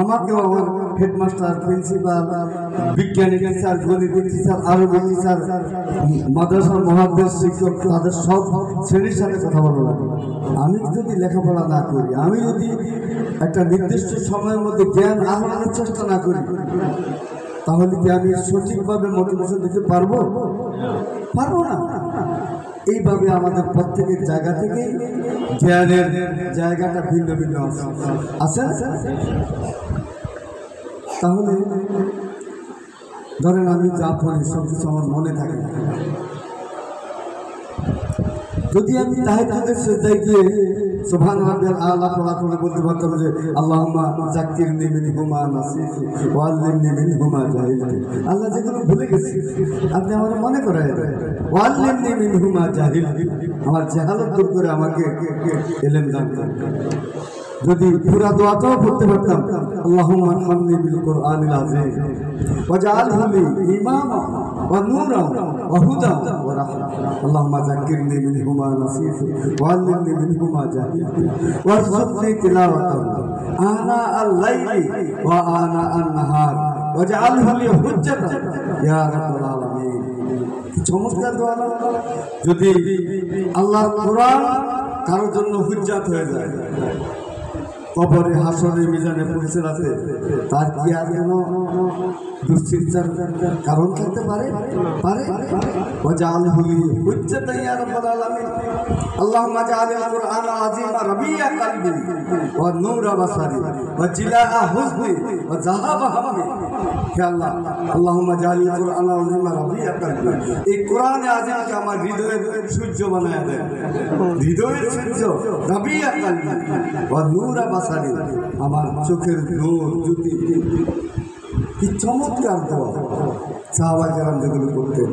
A: আমাকেও আমার হেডমাস্টার, প্রিন্সিপাল, বিজ্ঞানী টিচার, গণিত টিচার, আরবি টিচার, মাদ্রাসার মহাদেশ শিক্ষক, তাদের সব শ্রেণীর সাথে কথা বলা লাগে। আমি যদি লেখাপড়া না করি, আমি যদি একটা নির্দিষ্ট সময়ের মধ্যে জ্ঞান আহরণের চেষ্টা না করি, তাহলে কি আমি সঠিকভাবে মোটিভেশন দিতে পারবো? পারবো না। এইভাবে আমাদের প্রত্যেকের জায়গা থেকে জ্ঞানের জায়গাটা ভিন্ন ভিন্ন আছে। তাহলে ধরেন আমি যা পড়ি সব কিছু আমার মনে থাকে, যদি আমি তাহাজ্জুদের সিজদায় গিয়ে সুবহান রাব্বিয়াল আলা পড়া করে বলতে পারতাম যে আল্লাহুম্মা যাক্কিরনি মিনহুমা নাসিতু ওয়া আল্লিমনি মিনহুমা জাহিলতু, আল্লাহ যেগুলো ভুলে গেছি আপনি আমার মনে করায় দেন, ওয়া আল্লিমনি মিনহুমা জাহিলতু, আমার জাহালত দূর করে আমাকে ইলম দান করুন। যদি পুরা দোয়াটাও পড়তে পারতাম আল্লাহুম্মা আরহামনি বিল কুরআনিল আযীম ওয়াজআলহু লি ইমামা ওয়া নূরান ওয়া হুদান ওয়া রাহমা, আল্লাহুম্মা যাক্কিরনি মিনহুমা নাসিতু ওয়া আল্লিমনি মিনহুমা জাহিলতু ওয়ারযুকনি তিলাওয়াতাহু আনা আল-লাইলি ওয়া আনা আন-নাহার ওয়াজআলহু লি হুজ্জাতান ইয়া রাব্বাল আলামিন। চমৎকার দোয়া। যদি আল্লাহর কোরআন কারোর জন্য হুজ্জাত হয়ে যায়, কবরে, হাসরে, মিজানে পরিচালাতে, তার কি আর যেন দুশ্চিন্তার কারণ থাকতে পারে? ওয়াজআলহু লি হুজ্জাতান ইয়া রাব্বাল আলামিন। আল্লাহুম্মা জাআলিল কুরআনা আযীমা রাবিয়া কলবি ওয়া নূরা বাসারি ওয়া জিলাআ হুজনি ওয়া যাহাবা হাম্মি। হে আল্লাহ, আল্লাহুম্মা জাআলিল কুরআনা আযীমা রাবিয়া কলবি, এই কোরআনে আযীমকে আমার হৃদয়ের সূর্য বানায়া দেন, হৃদয়ের সূর্য, রাবিয়া কলবি ওয়া নূরা বাসারি, আমার চোখের নূর, জ্যোতি। কি চমৎকার দোয়া! সাহাবা কেরাম যেগুলো করতেন,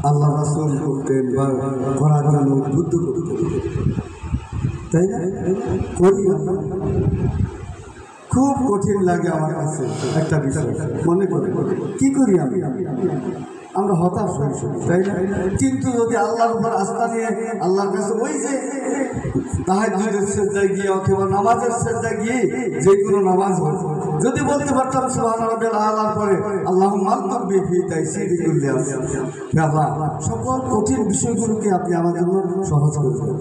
A: আল্লাহ রাসূল করতেন বা করার জন্য উদ্বুদ্ধ করতেন, তাই না? করি আমরা। খুব কঠিন লাগে আমার কাছে একটা বিষয়, মনে করি কি করি আমরা হতাশ হয়ে পড়ি, তাই না? কিন্তু যদি আল্লাহর উপর আস্থা নিয়ে আল্লাহর কাছে ওই যে তাহাজ্জুদের সিজদায় গিয়ে অথবা নামাজের সিজদায় গিয়ে যে কোনো নামাজ যদি বলতে পারতাম সুবহান রাব্বিয়াল আলার পরে আল্লাহুম্মা আলতুবি ফি তাইসিরি কুল্লি আমর, হে আল্লাহ সকল কঠিন বিষয়গুলোকে আপনি আমার জন্য সহজ করে দেন।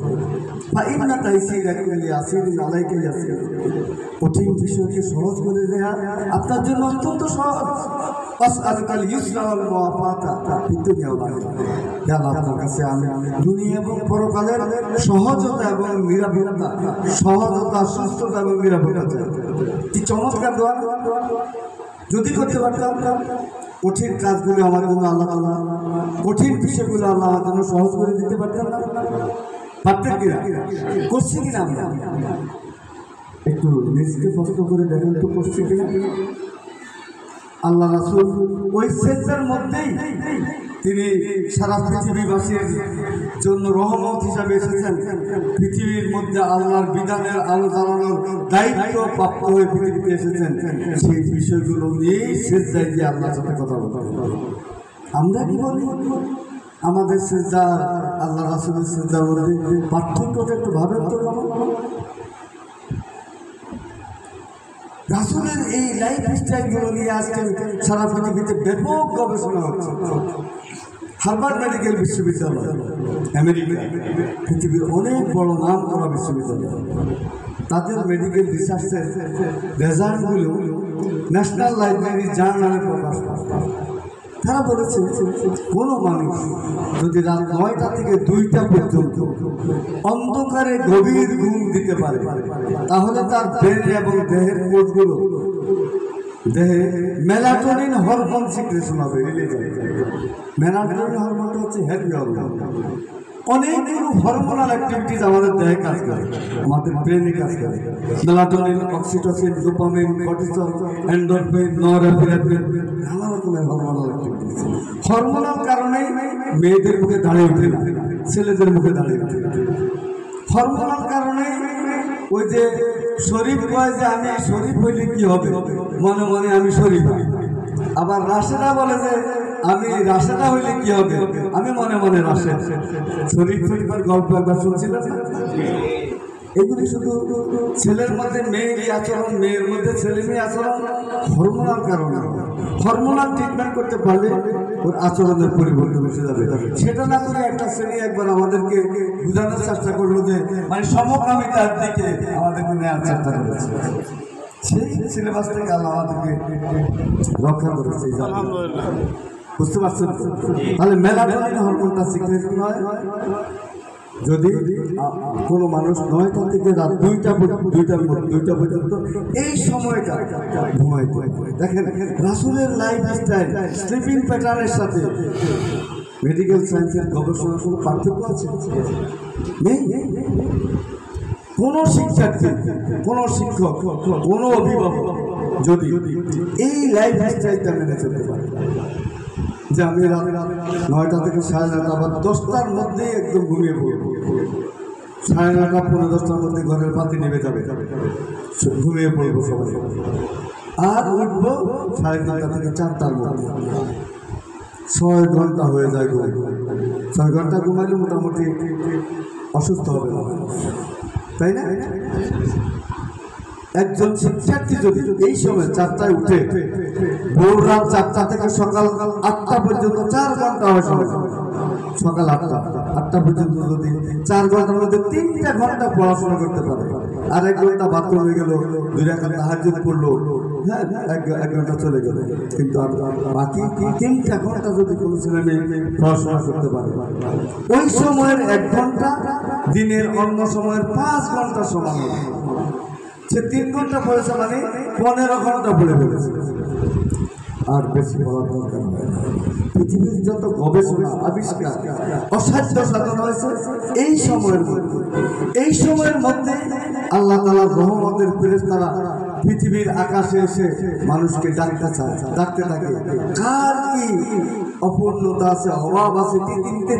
A: ফা ইন্না তাইসিরা কুল্লি আসিরিন আলাইকা ইয়াসির, কঠিন বিষয়কে সহজ করে দেয়া আপনার জন্য অত্যন্ত সহজ। আসআলুকাল ইউসরা ওয়াল মুওয়াফাতা ফিদ দুনিয়া ওয়াল আখিরাহ, হে আল্লাহ আপনার কাছে আমি দুনিয়া এবং পরকালের সহজতা এবং নিরাপত্তা, সহজতা, সুস্থতা এবং নিরাপত্তা চাই। কি চমৎকার দোয়া! যদি করতে পারতাম কঠিন কাজগুলো আমার জন্য আল্লাহ তাআলা, কঠিন বিষয়গুলো আল্লাহ আমার জন্য সহজ করে দিতে পারতেন না? পারতেন কিনা? করছি কিনা? আমরা একটু নিজেকে প্রশ্ন করে দেখেন তো, করছি কিনা? আল্লাহ রাসূল ওই সিজদার মধ্যেই তিনি সারা পৃথিবীবাসীর জন্য রহমত হিসাবে এসেছেন। পৃথিবীর মধ্যে আল্লাহর বিধানের আলো জ্বালানোর দায়িত্ব প্রাপ্ত হয়ে পৃথিবীতে এসেছেন। সেই বিষয়গুলো নিয়েই সিজদায় গিয়ে আল্লাহর সাথে কথা বলতে। আমরা কি বলি? আমাদের সিজদা আল্লাহ রাসূলের সিজদার মধ্যে পার্থক্যটা একটু ভাবেন তো। রাসূলের এই লাইফ স্টাইলগুলো নিয়ে আজকে সারা পৃথিবীতে ব্যাপক গবেষণা হচ্ছে। হার্ভার্ড মেডিকেল বিশ্ববিদ্যালয়, আমেরিকা, পৃথিবীর অনেক বড় নাম করা বিশ্ববিদ্যালয়, তাদের মেডিকেল রিসার্চের রেজাল্টগুলো ন্যাশনাল লাইব্রেরি জার্নালে প্রকাশ পায়। তারা বলেছে কোনো মানুষ যদি রাত ৯টা থেকে ২টা পর্যন্ত অন্ধকারে গভীর ঘুম দিতে পারে, তাহলে তার ব্রেন এবং দেহের কোষগুলো, দেহে মেলাটোনিন হরমোন সিক্রেশন হবে, রিলিজ হবে। মেলাটোনিন হরমোনটা হচ্ছে হ্যাপি হরমোন। অনেকগুলো হরমোনাল অ্যাক্টিভিটিস আমাদের দেহে কাজ করে, আমাদের ব্রেনে কাজ করে। Melatonin, oxytocin, dopamine, cortisol, endorphin, norepinephrine, নানা রকমের হরমোনাল অ্যাক্টিভিটিস। হরমোনাল কারণেই মেয়েদের মুখে দাঁড়িয়ে ওঠে না, ছেলেদের মুখে দাঁড়িয়ে ওঠে। হরমোনাল কারণেই ওই যে শরীফ কয় যে আমি শরীফ হইলে কি হবে, মনে মনে আমি শরীফ। আবার রাশেদা বলে যে আমি রাশেদা হইলে কি হবে, আমি মনে মনে রাশেদ। শরীফ শরীফের গল্প একবার শুনছিলেন না? এগুলি শুধু ছেলের মধ্যে মেয়েরই আচরণ, মেয়ের মধ্যে ছেলে মেয়ে আচরণ হরমোনাল কারণে। হরমোনাল ট্রিটমেন্ট করতে পারলে ওর আচরণের পরিবর্তন এসে যাবে। সেটা না করে একটা শ্রেণী একবার আমাদেরকে বোঝানোর চেষ্টা করলো যে মানে সমকামিতার দিকে আমাদেরকে নেওয়ার চেষ্টা করেছে। সেই সিলেবাস থেকে আল্লাহ আমাদেরকে রক্ষা করেছে। বুঝতে পারছেন? তাহলে মেলাটোনিন হরমোনটা সিক্রেট নয়। যদি কোনো মানুষ 9টা থেকে রাত 2টা পর্যন্ত এই সময়টা ঘুমাইতে, দেখেন রাসূলের লাইফস্টাইল স্লিপিং প্যাটার্নের সাথে মেডিকেল সায়েন্সের গবেষণার কোনো পার্থক্য আছে? নেই। কোনো শিক্ষার্থী, কোনো শিক্ষক, কোনো অভিভাবক যদি এই লাইফস্টাইলটা মেনে চলতে পারে যে আমি রাত 9টা থেকে 9:30 বা 10টার মধ্যেই একদম ঘুমিয়ে পড়বো, 9:30 পৌনে 10টার মধ্যে ঘরের বাতি নেমে যাবে, ঘুমিয়ে পড়বো সবাই, আর উঠবো 3:30 থেকে 4টার মধ্যে। 6 ঘন্টা হয়ে যায় ঘুম। 6 ঘন্টা ঘুমাইলে মোটামুটি অসুস্থ হবে না, তাই না? একজন শিক্ষার্থী যদি এই সময় 4টায় উঠে ভোর রাত 4টা থেকে সকাল 8টা পর্যন্ত 4 ঘন্টা হয়, সকাল 8টা পর্যন্ত যদি 4 ঘন্টার মধ্যে 3টা ঘন্টা পড়াশোনা করতে পারে, আর 1 ঘন্টা বাথরুমে গেল, 2 রাকাত তাহাজ্জুদ পড়লো, হ্যাঁ 1 ঘন্টা চলে গেল, কিন্তু বাকি 3টা ঘন্টা যদি কোনো ছেলে মেয়ে পড়াশোনা করতে পারে, ওই সময়ের 1 ঘন্টা দিনের অন্য সময়ের 5 ঘন্টা সমান হবে। সে 3 ঘন্টা পড়েছে মানে 15 ঘন্টা পড়ে ফেলেছে। আর বেশি বলার দরকার হয় না। পৃথিবীর যত গবেষণা, আবিষ্কার, অসাধ্য সাধন হয়েছে এই সময়ের মধ্যে আল্লাহ তাআলার রহমতের ফেরেশতারা পৃথিবীর আকাশে এসে মানুষকে ডাকতে থাকে। কার কি অপূর্ণতা আছে, অভাব আছে, কি কিনতে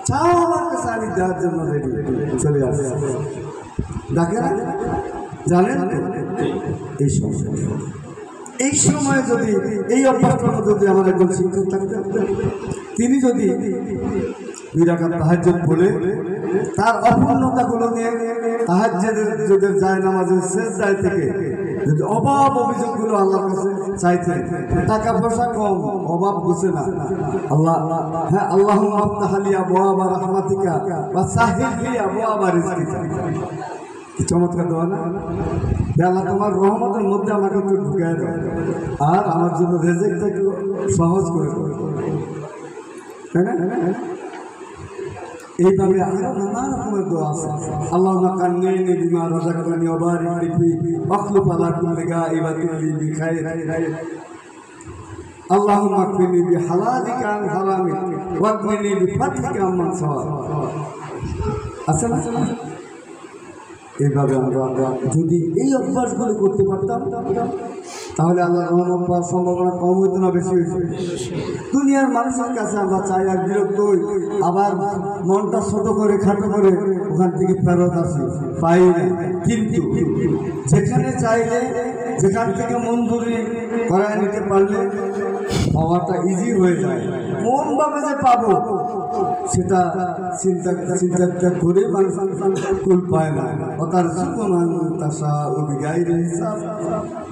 A: চাও আমার কাছে আমি দেওয়ার জন্য রেডি, চলে আসে। ডাকে না? জানেন এই সময় যদি এই অভ্যাসটা যদি আমার একজন শিক্ষক থাকতেন, তিনি যদি 2 রাকাত তাহাজ্জুদ পড়ে তার অপূর্ণতাগুলো নিয়ে তাহাজ্জুদের যায় নামাজের সেজদায় থেকে যদি অভাব অভিযোগগুলো আল্লাহর কাছে চাইতেন, টাকা পয়সা কম, অভাব বুঝে না, আল্লাহ হ্যাঁ আল্লাহুম্মা আফতাহ লি আবওয়াবা রাহমাতিকা ওয়া সাহহিল লি আবওয়াবা রিজকিকা। চমৎকার দোয়া না? আল্লাহ তোমার রহমতের মধ্যে আমাকে একটু ঢুকায় দাও, আর আমার জন্য রিজিকটা একটু সহজ করে দাও, তাই না? এইভাবে আরো নানা রকমের দোয়া আছে। আল্লাহুম্মা কান্নিনি বিমা রাযাকতানি ওয়া বারিক লি ফি ওয়াখলুফ আলা কুল্লি গাইবাতিন লি বিখাইর। আল্লাহুম্মা কফিনি বিহালালিকা আন হারামিক ওয়াগনিনি বিফাদলিকা আম্মান সাওয়া। আছে না? এইভাবে আমরা যদি এই অভ্যাসগুলো করতে পারতাম তাহলে আল্লাহর রহমত পাওয়ার সম্ভাবনা কম হতো না বেশি হইতো? দুনিয়ার মানুষের কাছে আমরা চাই আর বিরক্ত হই, আবার মনটা ছোট করে খাটো করে ওখান থেকে ফেরত আসি, পাই না। কিন্তু যেখানে চাইলে, যেখান থেকে মঞ্জুরি করায় নিতে পারলে পাওয়াটা ইজি হয়ে যায়। কোন ভাবে যে পাবো সেটা চিন্তা করে মানুষ কুল পায় না। অতার জীবন তাসা গাইরে হিসাব,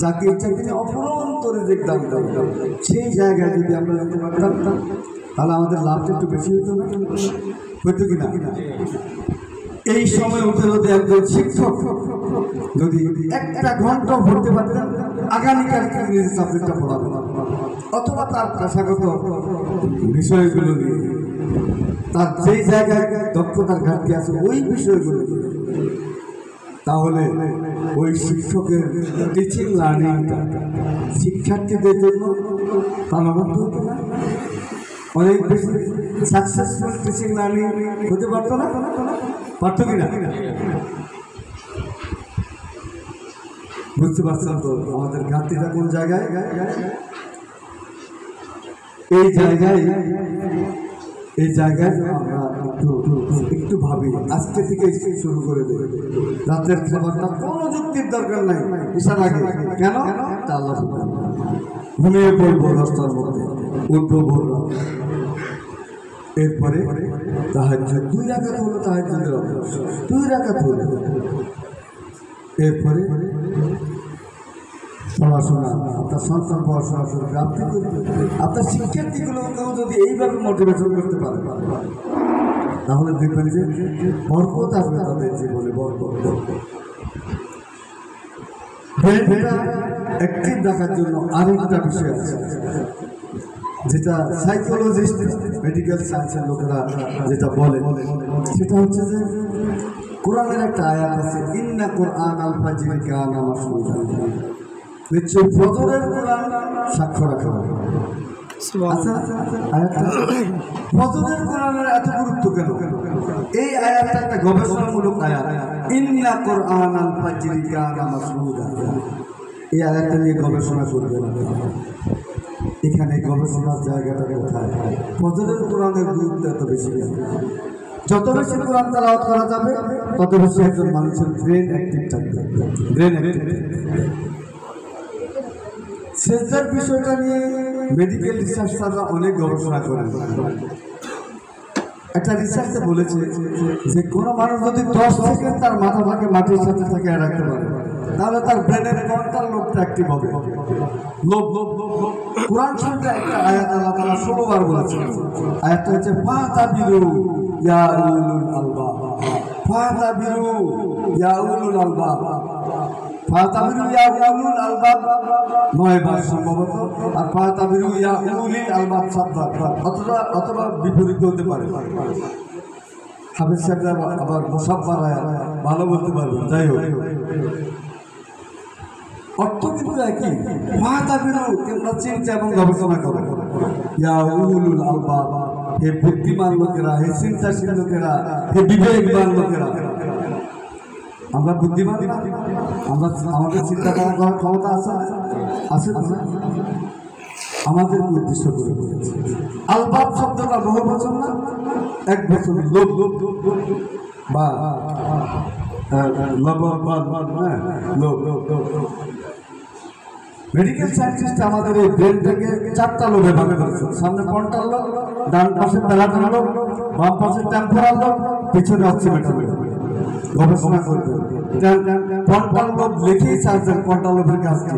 A: যাকে ইচ্ছা তিনি অপরন্তরে দেখতাম, সেই জায়গায় যদি আমরা যেতে পারতাম তাহলে আমাদের লাভটা একটু বেশি হতো না? হইতো কিনা? এই সময় উঠে যদি একজন শিক্ষক যদি 1টা ঘন্টা পড়তে পারতেন, আগামীকাল নিজের সাবজেক্টটা পড়াবে, অথবা তার পেশাগত বিষয়গুলো নিয়ে, তার যেই জায়গায় দক্ষতার ঘাটতি আছে ওই বিষয়গুলো, তাহলে ওই শিক্ষকের টিচিং লার্নিংটা শিক্ষার্থীদের জন্য প্রাণবন্ত হতো না? অনেক বেশি সাকসেসফুল টিচিং লার্নিং হতে পারতো না? পারতো কিনা? বুঝতে পারছেন তো আমাদের ঘাটতিটা কোন জায়গায়? এই জায়গায় আমরা একটু ভাবি আজকে থেকে শুরু করে দেবে রাতের খাবারটা কোনো যুক্তির দরকার নাই ঈশার আগে কেন তা আল্লাহ ঘুমিয়ে পড়বো 10টার মধ্যে উঠবো ভোর এরপরে তাহাজ্জুদ 2 রাকাত হলো তাহাজ্জুদের অভ্যাস 2 রাকাত হলো এরপরে পড়াশোনা আপনার সন্তান পড়াশোনা করবে আপনি আপনার শিক্ষার্থীগুলোকেও যদি এইভাবে মোটিভেশন করতে পারেন তাহলে দেখবেন যে বরকত আসবে তাদের জীবনে বরকত অ্যাক্টিভ রাখার জন্য আরেকটা বিষয় আছে যেটা সাইকোলজিস্ট মেডিকেল সায়েন্সের লোকেরা যেটা বলে সেটা হচ্ছে যে কোরআনের একটা আয়াত আছে ইন্না কুরআন আল ফাজরি কানা মাশহুদা নিশ্চয় ফজরের কোরআন সাক্ষ্য রাখা হবে আচ্ছা আয়াতটা ফজরের কোরআনের এত গুরুত্ব কেন এই আয়াতটা একটা গবেষণামূলক আয়াত ইন্না কুরআন আল ফাজরি কানা মাশহুদা এই আয়াতটা নিয়ে গবেষণা করবেন এখানে গবেষণার জায়গাটা কোথায় ফজরের কোরআনের গুরুত্ব এত বেশি যত বেশি কোরআন তেলাওয়াত করা যাবে তত বেশি একজন মানুষের ব্রেন অ্যাক্টিভ থাকবে ব্রেন অ্যাক্টিভ সেজদার বিষয়টা নিয়ে মেডিকেল রিসার্চাররা অনেক গবেষণা করেন একটা রিসার্চে বলেছে যে কোনো মানুষ যদি 10 সেকেন্ড তার মাথাটাকে মাটির সাথে থেকে রাখতে পারে তাহলে তার ব্রেনের ফ্রন্টাল লোবটা অ্যাক্টিভ হবে লোব কোরআন শরীফে একটা আয়াত আল্লাহ তাআলা 16 বার বলেছেন আয়াতটা হচ্ছে ফাতাবিরু ইয়া উলুল আলবাব ফাতাবিরু ইয়া উলুল আলবাব ফাতাবিরু ইয়া উলুল আলবাব 9 বার সম্ভবত আর ফাতাবিরু ইয়া উলিল আলবাব 7 বার অথবা বিপরীত হতে পারে হাফেজ সাহেবরা আবার মুসাফফার আয়াত ভালো বলতে পারবেন যাই হোক অর্থ কিন্তু একই ফাতাবিরু তোমরা চিন্তা এবং গবেষণা করো ইয়া উলুল আলবাব হে বুদ্ধিমান লোকেরা হে চিন্তাশীল লোকেরা হে বিবেকবান লোকেরা আমরা বুদ্ধিমান আমরা আমাদের চিন্তা করার ক্ষমতা আছে আছে আমাদের উদ্দেশ্য করে বলেছে আলবাব শব্দটা বহু বচন না এক বচন লোভ বা মেডিকেল সায়েন্টিস্ট আমাদের এই ব্রেনটাকে 4টা লোভে ভাগ করেছে সামনে ফ্রন্টাল লোব ডান পাশে প্যারাটাল লোব বাম পাশে টেম্পোরাল লোব পিছনে অক্সিপিটাল লোব গবেষণা করতে ফ্রন্টাল লোব লিখেই সার্জন ফ্রন্টাল লোবের কাজ কি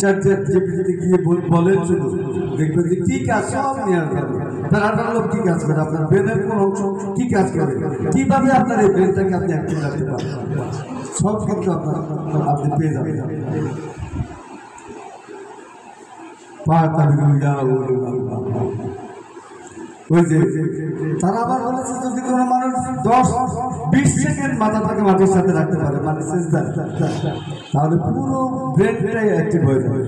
A: চ্যাট জিপিটিতে গিয়ে বলেন শুধু দেখবেন যে কি কাজ সব নিয়ে আসবে প্যারাটাল লোব কি কাজ করে আপনার ব্রেনের কোন অংশ কি কাজ করে কিভাবে আপনার এই ব্রেনটাকে আপনি অ্যাক্টিভ রাখতে পারেন সব কিন্তু আপনি পেয়ে যাবেন তারা আবার বলেছে যদি কোনো মানুষ 10-20 সেকেন্ড মাথাটাকে মাটির সাথে রাখতে পারে মানে তাহলে পুরো ব্রেনটাই অ্যাক্টিভ হয়ে যাবে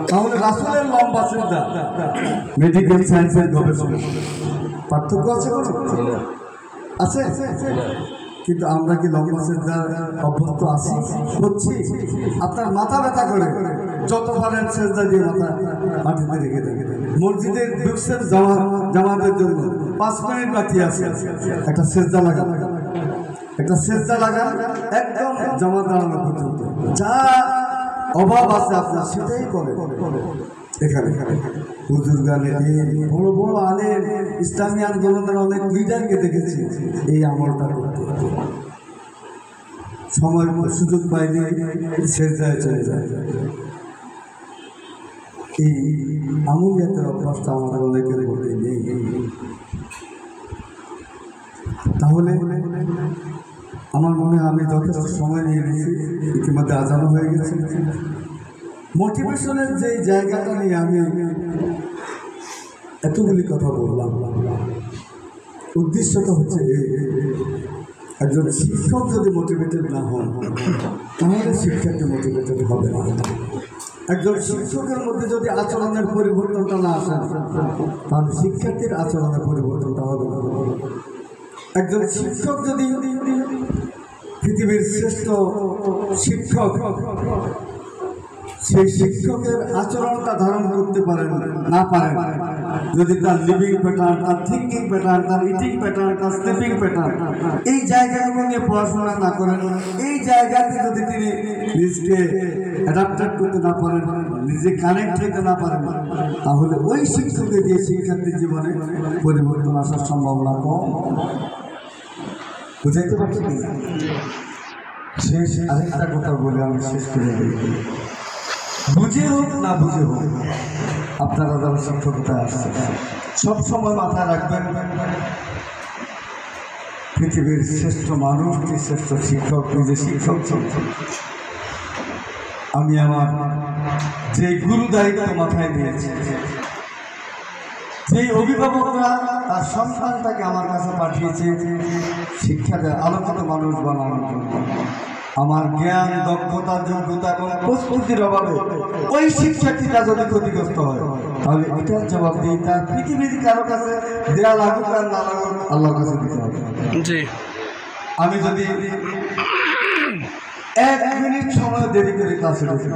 A: তাহলে রাসূলের লম্বা সিজদা মেডিকেল সায়েন্সের গবেষণা পার্থক্য আছে আছে কিন্তু আমরা কি লম্বা সিজদা অভ্যস্ত আছি হচ্ছি আপনার মাথা ব্যথা করে যত পারেন সেজদা দিয়ে মাথা মাটিতে রেখে দেবে মসজিদের দুঃখের জামাতের জন্য 5 মিনিট বাকি আছে একটা সেজদা লাগান একদম জামাত দাঁড়ানো পর্যন্ত যা অভাব আছে আপনার সেটাই করে এখানে হুজুর গানে বড় বড় আলেম ইসলামী আন্দোলনের অনেক লিডারকে দেখেছি এই আমলটা করতে সময় সুযোগ পাইলে সেজদায় চলে যায় এই আমলিয়াতের অভ্যাসটা আমাদের অনেকের মধ্যে নেই তাহলে আমার মনে হয় আমি যথেষ্ট সময় নিয়ে নিয়েছি ইতিমধ্যে আজানো হয়ে গেছে মোটিভেশনের যে জায়গাটা নিয়ে আমি এতগুলি কথা বললাম উদ্দেশ্যটা হচ্ছে একজন শিক্ষক যদি মোটিভেটেড না হন তাহলে শিক্ষার্থী মোটিভেটেড হবে না একজন শিক্ষকের মধ্যে যদি আচরণের পরিবর্তনটা না আসে তাহলে শিক্ষার্থীর আচরণের পরিবর্তনটা হবে না একজন শিক্ষক যদি পৃথিবীর শ্রেষ্ঠ শিক্ষক সেই শিক্ষকের আচরণটা ধারণ করতে পারেন না পারেন, যদি তার লিভিং প্যাটার্ন, তার থিঙ্কিং প্যাটার্ন, তার ইটিং প্যাটার্ন, তার স্লিপিং প্যাটার্ন, এই জায়গাগুলো নিয়ে পড়াশোনা না করেন, এই জায়গাতে যদি তিনি নিজকে অ্যাডাপ্টেড করতে না পারেন, নিজে কানেক্ট হতে না পারেন, তাহলে ওই শিক্ষককে দিয়ে শিক্ষার্থীর জীবনে পরিবর্তন আসার সম্ভাবনা কম। বুঝাইতে পারছি না? শেষ আরেকটা কথা বলে আমি শেষ করে দিই। বুঝে হোক না বুঝে হোক, আপনারা যারা শিক্ষকতায় আসছেন সবসময় মাথায় রাখবেন, পৃথিবীর শ্রেষ্ঠ মানুষ, শ্রেষ্ঠ শিক্ষক, নিজে শিক্ষক। আমি আমার যে গুরু দায়িত্ব মাথায় নিয়েছি, যেই অভিভাবকরা তার সন্তানটাকে আমার কাছে পাঠিয়েছে শিক্ষা দেয় আলোকিত মানুষ বানানোর জন্য, আমার জ্ঞান, দক্ষতা, যোগ্যতা এবং প্রস্তুতির অভাবে ওই শিক্ষার্থীটা যদি ক্ষতিগ্রস্ত হয়, তাহলে এটার জবাব দিয়ে তার পৃথিবীর কারো কাছে দেয়া লাগুক আর না লাগুক আল্লাহর কাছে দিতে হবে। আমি যদি 1 মিনিট সময় দেরি করে ক্লাসে ঢুকি,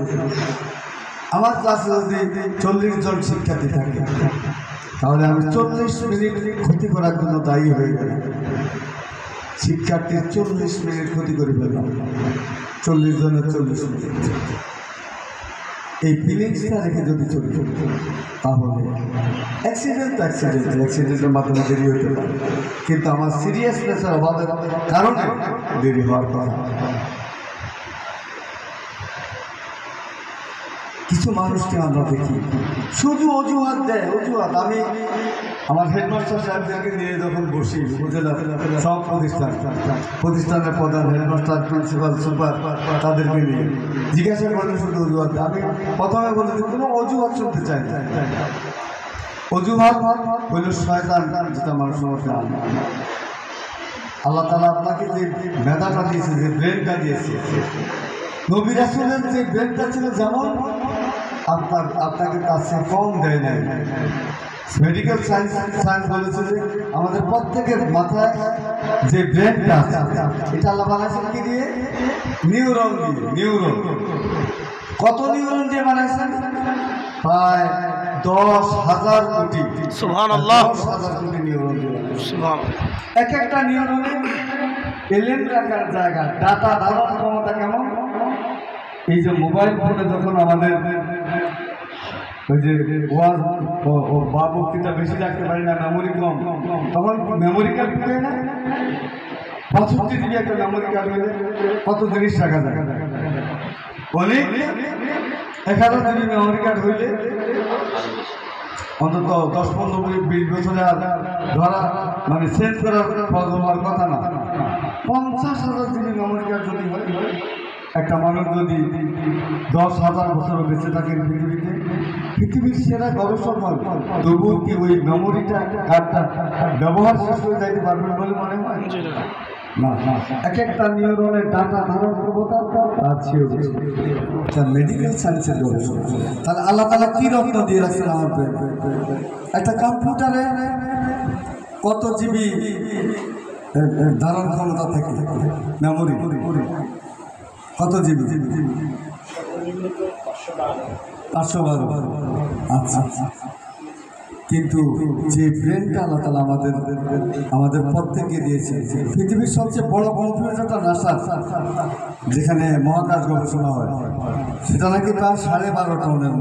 A: আমার ক্লাসে যদি 40 জন শিক্ষার্থী থাকে, তাহলে আমি 40 মিনিট ক্ষতি করার জন্য দায়ী হয়ে গেলাম। শিক্ষার্থীর 40 মিনিট ক্ষতি করে ফেললাম, 40 জনের 40 মিনিট। এই ফিলিংসটা রেখে যদি চলি, তাহলে অ্যাক্সিডেন্টের মাধ্যমে দেরি হতে পারে, কিন্তু আমার সিরিয়াসনেসের অভাবের কারণে দেরি হওয়ার কথা। কিছু মানুষকে আমরা দেখি শুধু অজুহাত দেয়, অজুহাত। আমি আমার হেডমাস্টার সাহেবদেরকে নিয়ে যখন বসি উপজেলা সব প্রতিষ্ঠানের প্রধান, হেডমাস্টার, প্রিন্সিপাল, সুপার, তাদেরকে নিয়ে জিজ্ঞাসা করলে শুধু অজুহাত। আমি প্রথমে বলে দিই কোনো অজুহাত শুনতে চাই না। অজুহাত হইল শয়তান, যেটা মানুষের মধ্যে আনে। আল্লাহ তাআলা আপনাকে যে মেধাটা দিয়েছে, যে ব্রেনটা দিয়েছে, নবী রাসূলের যে ব্রেনটা ছিল যেমন, আপনাকে তার চেয়ে কম দেয় নাই। মেডিকেল সায়েন্স বলেছে যে আমাদের প্রত্যেকের মাথায় যে ব্রেনটা আছে, এটা আল্লাহ বানাইছেন কি দিয়ে? নিউরন দিয়ে। নিউরন কত নিউরন দিয়ে বানাইছেন? প্রায় 10,000 কোটি। সুবহানাল্লাহ, 10,000 কোটি নিউরন দিয়ে। এক একটা নিউরনে এলেন রাখার জায়গা, ডাটা ধারণ ক্ষমতা কেমন? এই যে মোবাইল ফোনে যখন আমাদের ওই যে ওয়াজ ও বা বক্তৃতা বেশি রাখতে পারি না, মেমোরি কম, তখন মেমোরি কার্ড ঢুকে না? 65 GB একটা মেমোরি কার্ড হলে কত জিনিস রাখা যায়? অনেক। 1000 GB মেমোরি কার্ড হইলে অন্তত 10-15-20 বছরে আর ধরা মানে চেঞ্জ করার হওয়ার কথা না। 50,000 GB মেমোরি কার্ড যদি হয়, একটা মানুষ যদি 10,000 বছর বেঁচে থাকেন পৃথিবীতে, পৃথিবীর সেরা গবেষক হয়, তবুও কি ওই মেমোরিটা, কার্ডটা ব্যবহার শেষ হয়ে যাইতে পারবেন বলে মনে হয় না? এক একটা নিউরনের ডাটা ধারণ ক্ষমতা আছে। মেডিকেল সায়েন্সের গবেষক। তাহলে আল্লাহ তাআলা কি রত্ন দিয়ে রাখছেন আমার ব্রেন? একটা কম্পিউটারে কত জিবি ধারণ ক্ষমতা থাকে? মেমোরি কত জিবি? 512। আচ্ছা, কিন্তু যে ব্রেনটা আল্লাহ তাআলা আমাদের প্রত্যেককে দিয়েছে, পৃথিবীর সবচেয়ে বড় কম্পিউটারটা নাসার, যেখানে মহাকাশ গবেষণা হয়, সেটা নাকি প্রায় 12.5 টনের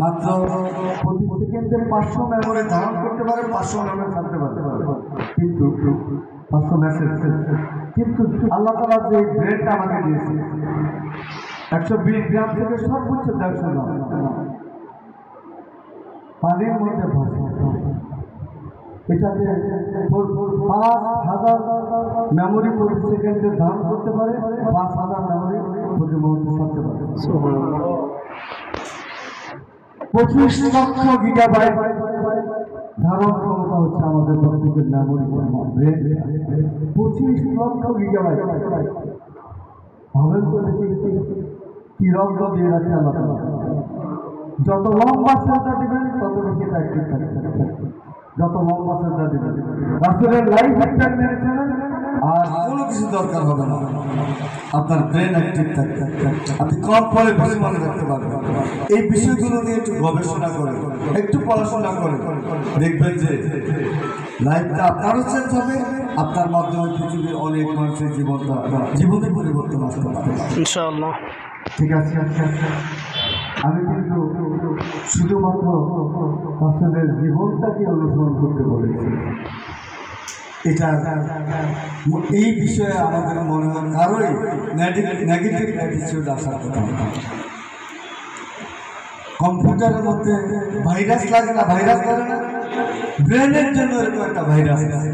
A: মাত্র। প্রতি সেকেন্ডে 500 মেমোরি ধারণ করতে পারে, 500 মেমোরি থাকতে পারে, কিন্তু 500 মেসেজ। কিন্তু আল্লাহ তাআলা যে ব্রেনটা আমাকে দিয়েছে, 120 গ্রাম থেকে সর্বোচ্চ 150 গ্রাম পানির মধ্যে ভাসে। এটাতে 5,000 মেমোরি প্রতি সেকেন্ডে ধারণ করতে পারে, 5,000 মেমোরি প্রতি মুহূর্তে থাকতে পারে। 25 লক্ষ গিগাবাইট ধারণ ক্ষমতা হচ্ছে আমাদের প্রত্যেকের মেমোরি। 25 লক্ষ গিগাবাইট। ভাবেন তো দেখি কি রত্ন দিয়ে রাখছে আল্লাহ তাআলা। যত লম্বা শ্রদ্ধা দিবেন তত বেশি অ্যাক্টিভ থাকবে। যত লম্বা শ্রদ্ধা দিবেন, রাসূলের লাইফ স্টাইল মেনে চলেন আর কোনো কিছু দরকার হবে না। আপনার ব্রেন অ্যাক্টিভ থাকবে, আপনি কম পরে বেশি মনে রাখতে পারবেন। এই বিষয়গুলো নিয়ে একটু গবেষণা করেন, একটু পড়াশোনা করেন, দেখবেন যে লাইফটা আপনারও চেঞ্জ হবে, আপনার মাধ্যমে পৃথিবীর অনেক মানুষের জীবনে পরিবর্তন আসতে পারে
B: ইনশাআল্লাহ।
A: ঠিক আছে। আমি কিন্তু শুধুমাত্র আপনাদের জীবনটাকে অনুসরণ করতে বলেছি। এটা এই বিষয়ে আমাদের মনে হয় কারোই নেগেটিভ অ্যাটিটিউড আসার কথা। কম্পিউটারের মধ্যে ভাইরাস লাগে না, ভাইরাস করে না, ব্রেনের জন্য এরকম একটা ভাইরাস আছে।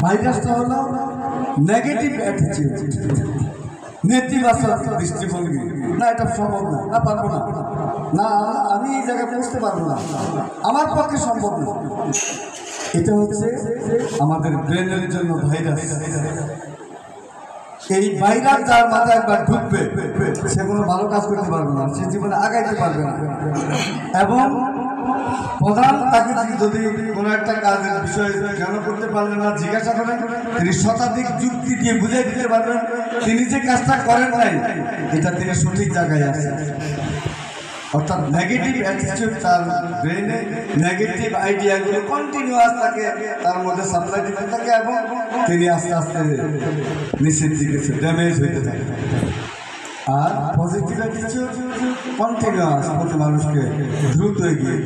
A: ভাইরাসটা হলো নেগেটিভ অ্যাটিটিউড, নেতিবাচক দৃষ্টিভঙ্গি। না, এটা সম্ভব না, না পারবো না, না আমি এই জায়গায় পৌঁছতে পারবো না, আমার পক্ষে সম্ভব না। এটা হচ্ছে আমাদের ব্রেনের জন্য ভাইরাস। এই ভাইরাস যার মাথায় একবার ঢুকবে সে কোনো ভালো কাজ করতে পারবে না, সে জীবনে আগাইতে পারবে না। এবং প্রধান তাকে যদি কোনো একটা কাজের বিষয়ে কেন করতে পারলেন না জিজ্ঞাসা করেন, তিনি শতাধিক যুক্তি দিয়ে বুঝিয়ে দিতে পারবেন তিনি যে কাজটা করেন নাই এটা তিনি সঠিক জায়গায় আছেন। অর্থাৎ নেগেটিভ অ্যাটিটিউড তার ব্রেনে নেগেটিভ আইডিয়াগুলো কন্টিনিউয়াস থাকে, তার মধ্যে সাপ্লাই দিতে থাকে এবং তিনি আস্তে আস্তে নিচের দিকে ড্যামেজ হইতে থাকে। আর পজিটিভ অ্যাটিটিউড কন্টিনিউয়াস প্রতি মানুষকে দ্রুত এগিয়ে।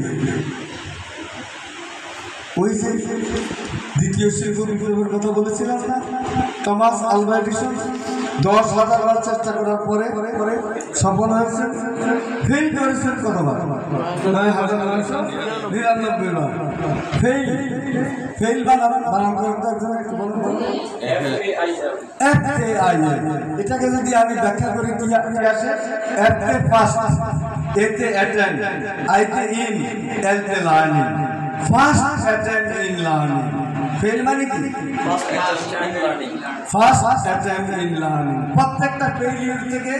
A: ওই যে দ্বিতীয় শিল্প বিপ্লবের কথা বলেছিলাম না, টমাস আলভা এডিসন 10,000 বার চেষ্টা করার পরে সফল হয়েছে, ফেল করেছেন কতবার? 9,999 বার ফেল বানান এটাকে যদি আমি ব্যাখ্যা করি কি আসে? এতে ফার্স্ট, এতে অ্যাটেন্ড, আইতে ইন, এলতে learning. First attempt in learning. Fail মানে কি? First attempt in learning. প্রত্যেকটা ফেলিউর থেকে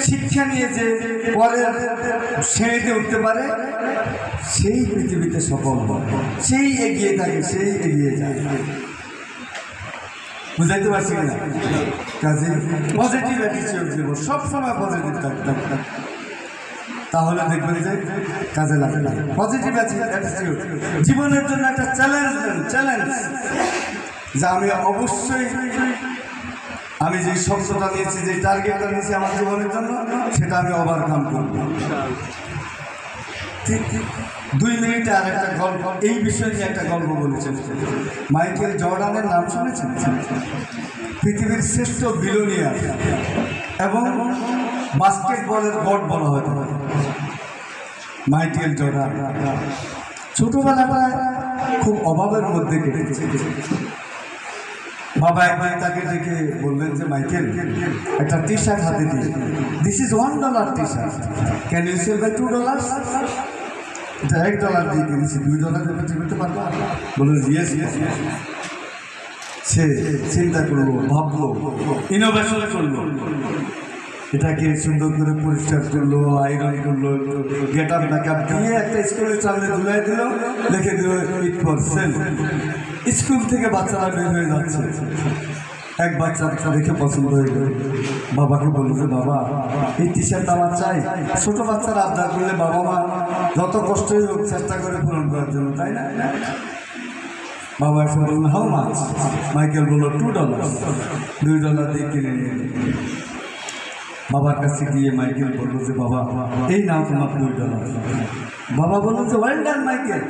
A: শিক্ষা নিয়ে যে পরের শ্রেণীতে উঠতে পারে সেই পৃথিবীতে সফল হয়, সেই এগিয়ে থাকে, সেই এগিয়ে যায়। বুঝাইতে পারছি কিনা? কাজে পজিটিভ অ্যাটিটিউড দেব, সবসময় পজিটিভ থাকতে, তাহলে দেখবেন যে কাজে লাগে। পজিটিভ অ্যাটিটিউড জীবনের জন্য একটা চ্যালেঞ্জ, যা আমি অবশ্যই আমি যে শব্দটা নিয়েছি, যে টার্গেটটা নিয়েছি আমার জীবনের জন্য, সেটা আমি ওভারকাম করব। ঠিক 2 মিনিটে আর একটা গল্প, এই বিষয় নিয়ে একটা গল্প বলেছেন। মাইকেল জর্ডানের নাম শুনেছেন? পৃথিবীর শ্রেষ্ঠ বিলিয়নিয়ার এবং বাস্কেটবলের গড বলা হয়ে থাকে মাইকেল জর্ডান। ছোটবেলাটা খুব অভাবের মধ্যে কেটেছে। বাবা একবার তাকে ডেকে বললেন যে মাইকেল, একটা টি শার্ট হাতে দিয়ে, this is $1 T shirt, can you sell by $2? এটা $1 দিয়ে কিনেছি, $2 দিতে পারবা? বললেন ইয়েস। সে চিন্তা করলো, ভাবলো, ইনোভেশন করলো, এটাকে সুন্দর করে পরিষ্কার করলো, আয়রন করলো, গেট আপ মেকআপ দিয়ে একটা স্কুলের সামনে ঝুলাই দিল, লিখে দিল ইট ফর সেল। স্কুল থেকে বাচ্চারা বের হয়ে যাচ্ছে। এক বাচ্চা দেখে পছন্দ হয়ে গেল, বাবাকে বললো যে বাবা এই টি শার্ট আমার চাই। ছোট বাচ্চারা আবদার করলে বাবা মা যত কষ্টই হোক চেষ্টা করে পূরণ করার জন্য, তাই না? বাবা এসে বললেন হাউ মাচ? মাইকেল বললো $2। $2 দিয়ে কিনে নিয়ে বাবার কাছে গিয়ে মাইকেল বললো যে বাবা এই নাও তোমার $2। বাবা বললো যে ওয়েল ডান মাইকেল।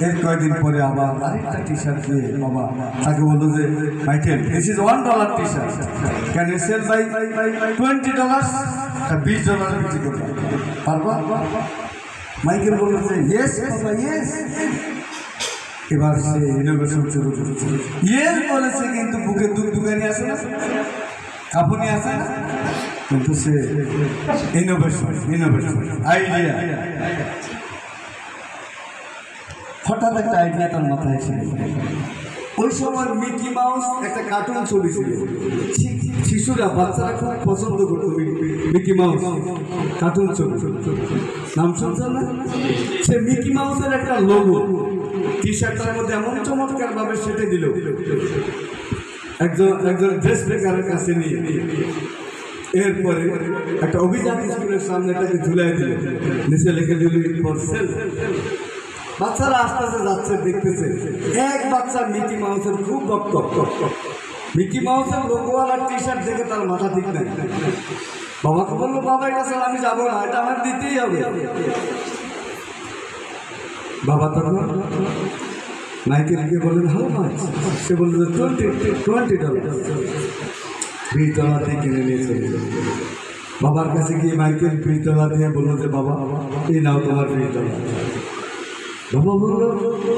A: এর কয়েকদিন পরে আবার আরেকটা টি শার্ট দিয়ে বাবা তাকে বললো যে Michael this is $1 T shirt, can you sell by $20? $20 বিক্রি করবে পারবা? মাইকেল বললো যে ইয়েস বাবা ইয়েস। এবার সে ইনোভেশন শুরু করেছে। ইয়েস বলেছে কিন্তু বুকে দুগানি আছে না, কাপুনি আছে না, কিন্তু সে ইনোভেশন আইডিয়া, হঠাৎ একটা আইডিয়া তার মাথায় এসে। ওই সময় মিকি মাউস একটা কার্টুন ছবি ছিল, শিশুরা বাচ্চারা খুব পছন্দ করতো মিকি মাউস কার্টুন ছবি, নাম শুনছেন না? সে মিকি মাউসের একটা লোগো টি শার্টটার মধ্যে এমন চমৎকার ভাবে সেটে দিল, একজন ড্রেস মেকারের কাছে নিয়ে এরপরে একটা অভিযান স্কুলের সামনে তাকে ঝুলাই দিল, নিচে লিখে দিল ফর সেল। বাচ্চারা আস্তে আস্তে যাচ্ছে, দেখতেছে এক বাচ্চা মিকি মাউসের খুব ভক্ত। মিকি মাউসের লোকওয়ালা টি শার্ট দেখে তার মাথা ঠিক নাই। বাবাকে বললো, বাবা এটা স্যার আমি যাবো না, এটা আমার দিতেই হবে। বাবা তখন মাইকেলকে বললেন হাউ মাচ? সে বলল $20 $20 দিয়ে কিনে নিয়ে চলে গেল। বাবার কাছে গিয়ে মাইকেল $20 দিয়ে বললো যে বাবা এই নাও তোমার $20। বাবা বললো,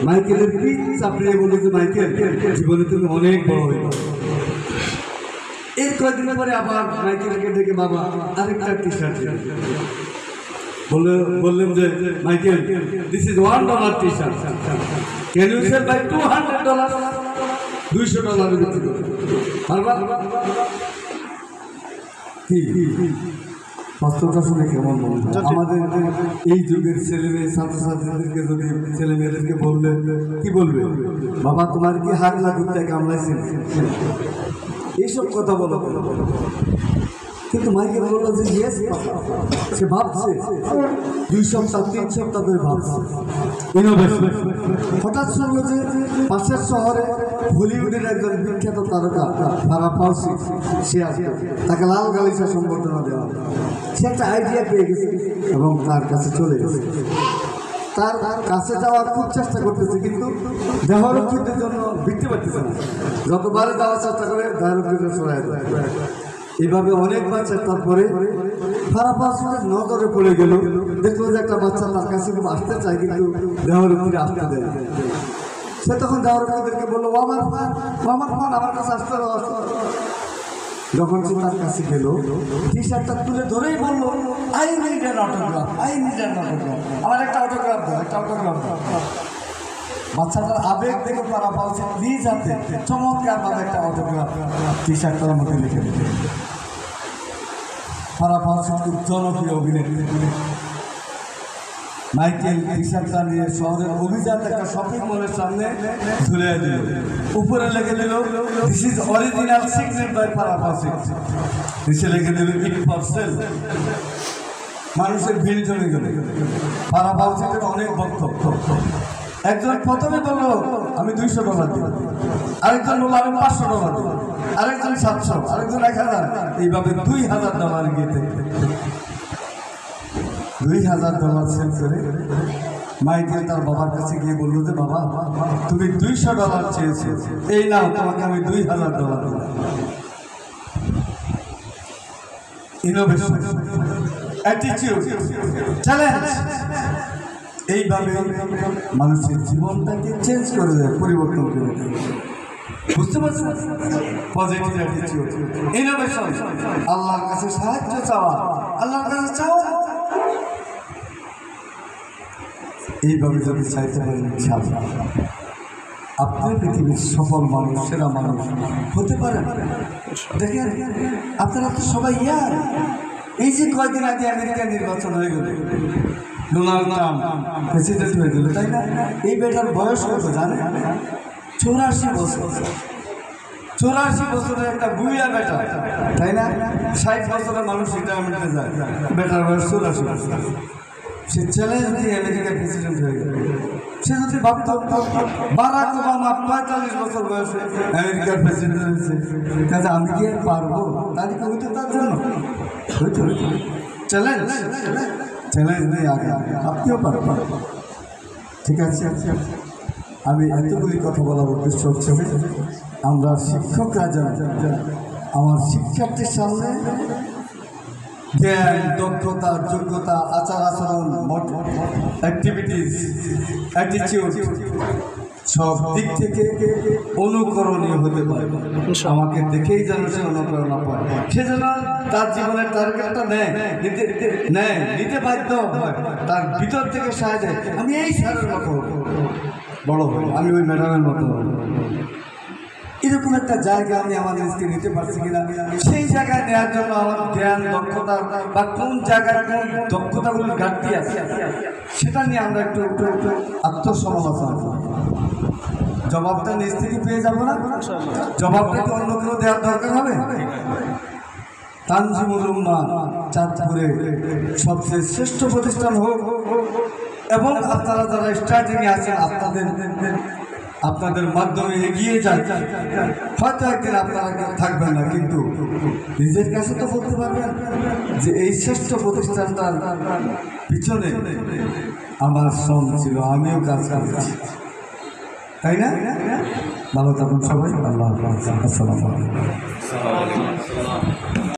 A: মাইকেলের পিঠ চাপড়িয়ে বললো যে মাইকেল জীবনে তুমি অনেক বড় হয়ে গেল। এর কয়েকদিন পরে আবার মাইকেলকে ডেকে বাবা আরেকটা টি শার্ট বললেন যে Michael this is $1 T shirt, can you sell by $200? $200 বিক্রি করো। কি বাস্তবটা শুনে কেমন মনে হয়? আমাদের এই যুগের ছেলেমেয়ে ছাত্রছাত্রীদেরকে যদি ছেলেমেয়েদেরকে বললে কি বলবে? বাবা তোমার কি হাত না ঘুরতে কামড়াইছে? এইসব কথা বলো। কিন্তু মাইকেল বললো যে ইয়েস, সে ভাবছে 2 সপ্তাহ 3 সপ্তাহ ধরে ভাবছে ইনোভেশন। হঠাৎ শুনলো যে পাশের শহরে হলিউডের একজন বিখ্যাত তারকা ফারাহ ফাউসি সে আসবে, তাকে লাল গালিচা সম্বর্ধনা দেওয়া। সে একটা আইডিয়া পেয়ে গেছে এবং তার কাছে চলে গেছে। তার কাছে যাওয়ার খুব চেষ্টা করতেছে, কিন্তু দেহরক্ষীদের জন্য বিকতে পারতেছে না। যতবারে যাওয়ার চেষ্টা করে দেহরক্ষীদের সরাই দেয়। এইভাবে অনেক বাচ্চা, তারপরে ফারাহ ফাউসির নজরে পড়ে গেল। দেখলো যে একটা বাচ্চা তার কাছে খুব আসতে চায়, কিন্তু দেহরক্ষীরা আসতে দেয়। সে তখন দেহরক্ষীদেরকে বললো, ও আমার ফান আমার কাছে আসতে দাও। যখন সে তার কাছে গেল, টি শার্টটা তুলে ধরেই বললো, আই নিড অ্যান অটোগ্রাফ, আমার একটা অটোগ্রাফ দাও। বাচ্চাটার আবেগ দেখে ফারাহ ফাউসি নিজ হাতে চমৎকারভাবে একটা অটোগ্রাফ টি শার্টটার মধ্যে লিখে দিল। ফারাহ ফাউসি খুব জনপ্রিয় অভিনেত্রী। মাইকেল টি শার্টটা নিয়ে শহরের অভিজাত একটা শপিং মলের সামনে ঝুলিয়ে দিল, উপরে লিখে দিল this is original signature by Farrah Fawcett, নিচে লিখে দিল ইট ফর সেল। মানুষের ভিড় জমে গেল। ফারাহ ফাউসির অনেক ভক্ত। একজন প্রথমে বললো আমি $200 দিব, আরেকজন বললো আমি $500 দিব, আরেকজন 700, আরেকজন 1000, এইভাবে $2000 গিয়ে $2000 সেল করে মাইকেল তার বাবার কাছে গিয়ে বললো যে বাবা তুমি $200 চেয়েছো, এই নাও তোমাকে আমি $2000 দিব। ইনোভেশন, অ্যাটিটিউড, চ্যালেঞ্জ, এইভাবে মানুষের জীবনটাকে চেঞ্জ করে দেয়, পরিবর্তন করে দেয়। বুঝতে পারছেন? পজিটিভ অ্যাটিটিউড, ইনোভেশন, আল্লাহর কাছে সাহায্য চাওয়া, আল্লাহর কাছে চাওয়া। এইভাবে যদি চাইতে পারেন ইনশাআল্লাহ আপনি পৃথিবীর সফল মানুষ, সেরা মানুষ হতে পারেন। দেখেন আপনারা তো সবাই ইয়ার। এই যে কয়েকদিন আগে আমেরিকার নির্বাচন হয়ে গেল, ডোনাল্ড ট্রাম্প প্রেসিডেন্ট হয়ে গেল, তাই না? এই বেটার বয়স কত জানেন? 84 বছর। 84 বছরের একটা বুড়িয়া বেটা, তাই না? 60 বছরের মানুষ রিটায়ারমেন্টে যায়, বেটার বয়স 84 বছর। সে চ্যালেঞ্জ দিয়ে আমেরিকার প্রেসিডেন্ট হয়ে গেল। সে যদি ভাবতো বারাক ওবামা 45 বছর বয়সে আমেরিকার প্রেসিডেন্ট হয়েছে, তাহলে আমি কি আর পারবো? তাহলে কি হইতো তার জন্য? হইতো। চ্যালেঞ্জ নেই আগে, আপনিও পারবেন। ঠিক আছে, আমি এতগুলি কথা বলার উদ্দেশ্য হচ্ছে আমরা শিক্ষকরা যেন আমার শিক্ষার্থীর সামনে জ্ঞান, দক্ষতা, যোগ্যতা, আচার আচরণ, অ্যাক্টিভিটিস, অ্যাটিটিউড সব দিক থেকে অনুকরণীয় হতে পারে। আমাকে দেখেই যেন সে অনুপ্রেরণা পায়, সে যেন তার জীবনের টার্গেটটা নিতে বাধ্য হয়, তার ভিতর থেকে সাহায্য। আমি এই স্যারের মতো বড় হই, আমি ওই ম্যাডামের মতো এরকম একটা জায়গা আমি আমাদের দেশকে নিতে পারছি কিনা, সেই জায়গায় নেওয়ার জন্য আমার জ্ঞান দক্ষতা বা কোন জায়গায় কোন দক্ষতাগুলোর ঘাটতি আছে সেটা নিয়ে আমরা একটু একটু একটু আত্মসমালোচনা করি। জবাবটা নিজ থেকে পেয়ে যাবো না? জবাবটা কি অন্য কেউ দেওয়ার দরকার হবে? তানজিমুল উম্মাহ চাঁদপুরে সবচেয়ে শ্রেষ্ঠ প্রতিষ্ঠান হোক, এবং আপনারা যারা স্টার্টিংয়ে আছেন আপনাদের মাধ্যমে এগিয়ে যান। হয়তো একদিন আপনারা থাকবেন না, কিন্তু নিজের কাছে তো বলতে পারবেন যে এই শ্রেষ্ঠ প্রতিষ্ঠানটার পিছনে আমার শ্রম ছিল, আমিও কাজ করেছি, তাই না? ভালো থাকুন সবাই। আল্লাহ হাফেজ। আসসালামু আলাইকুম।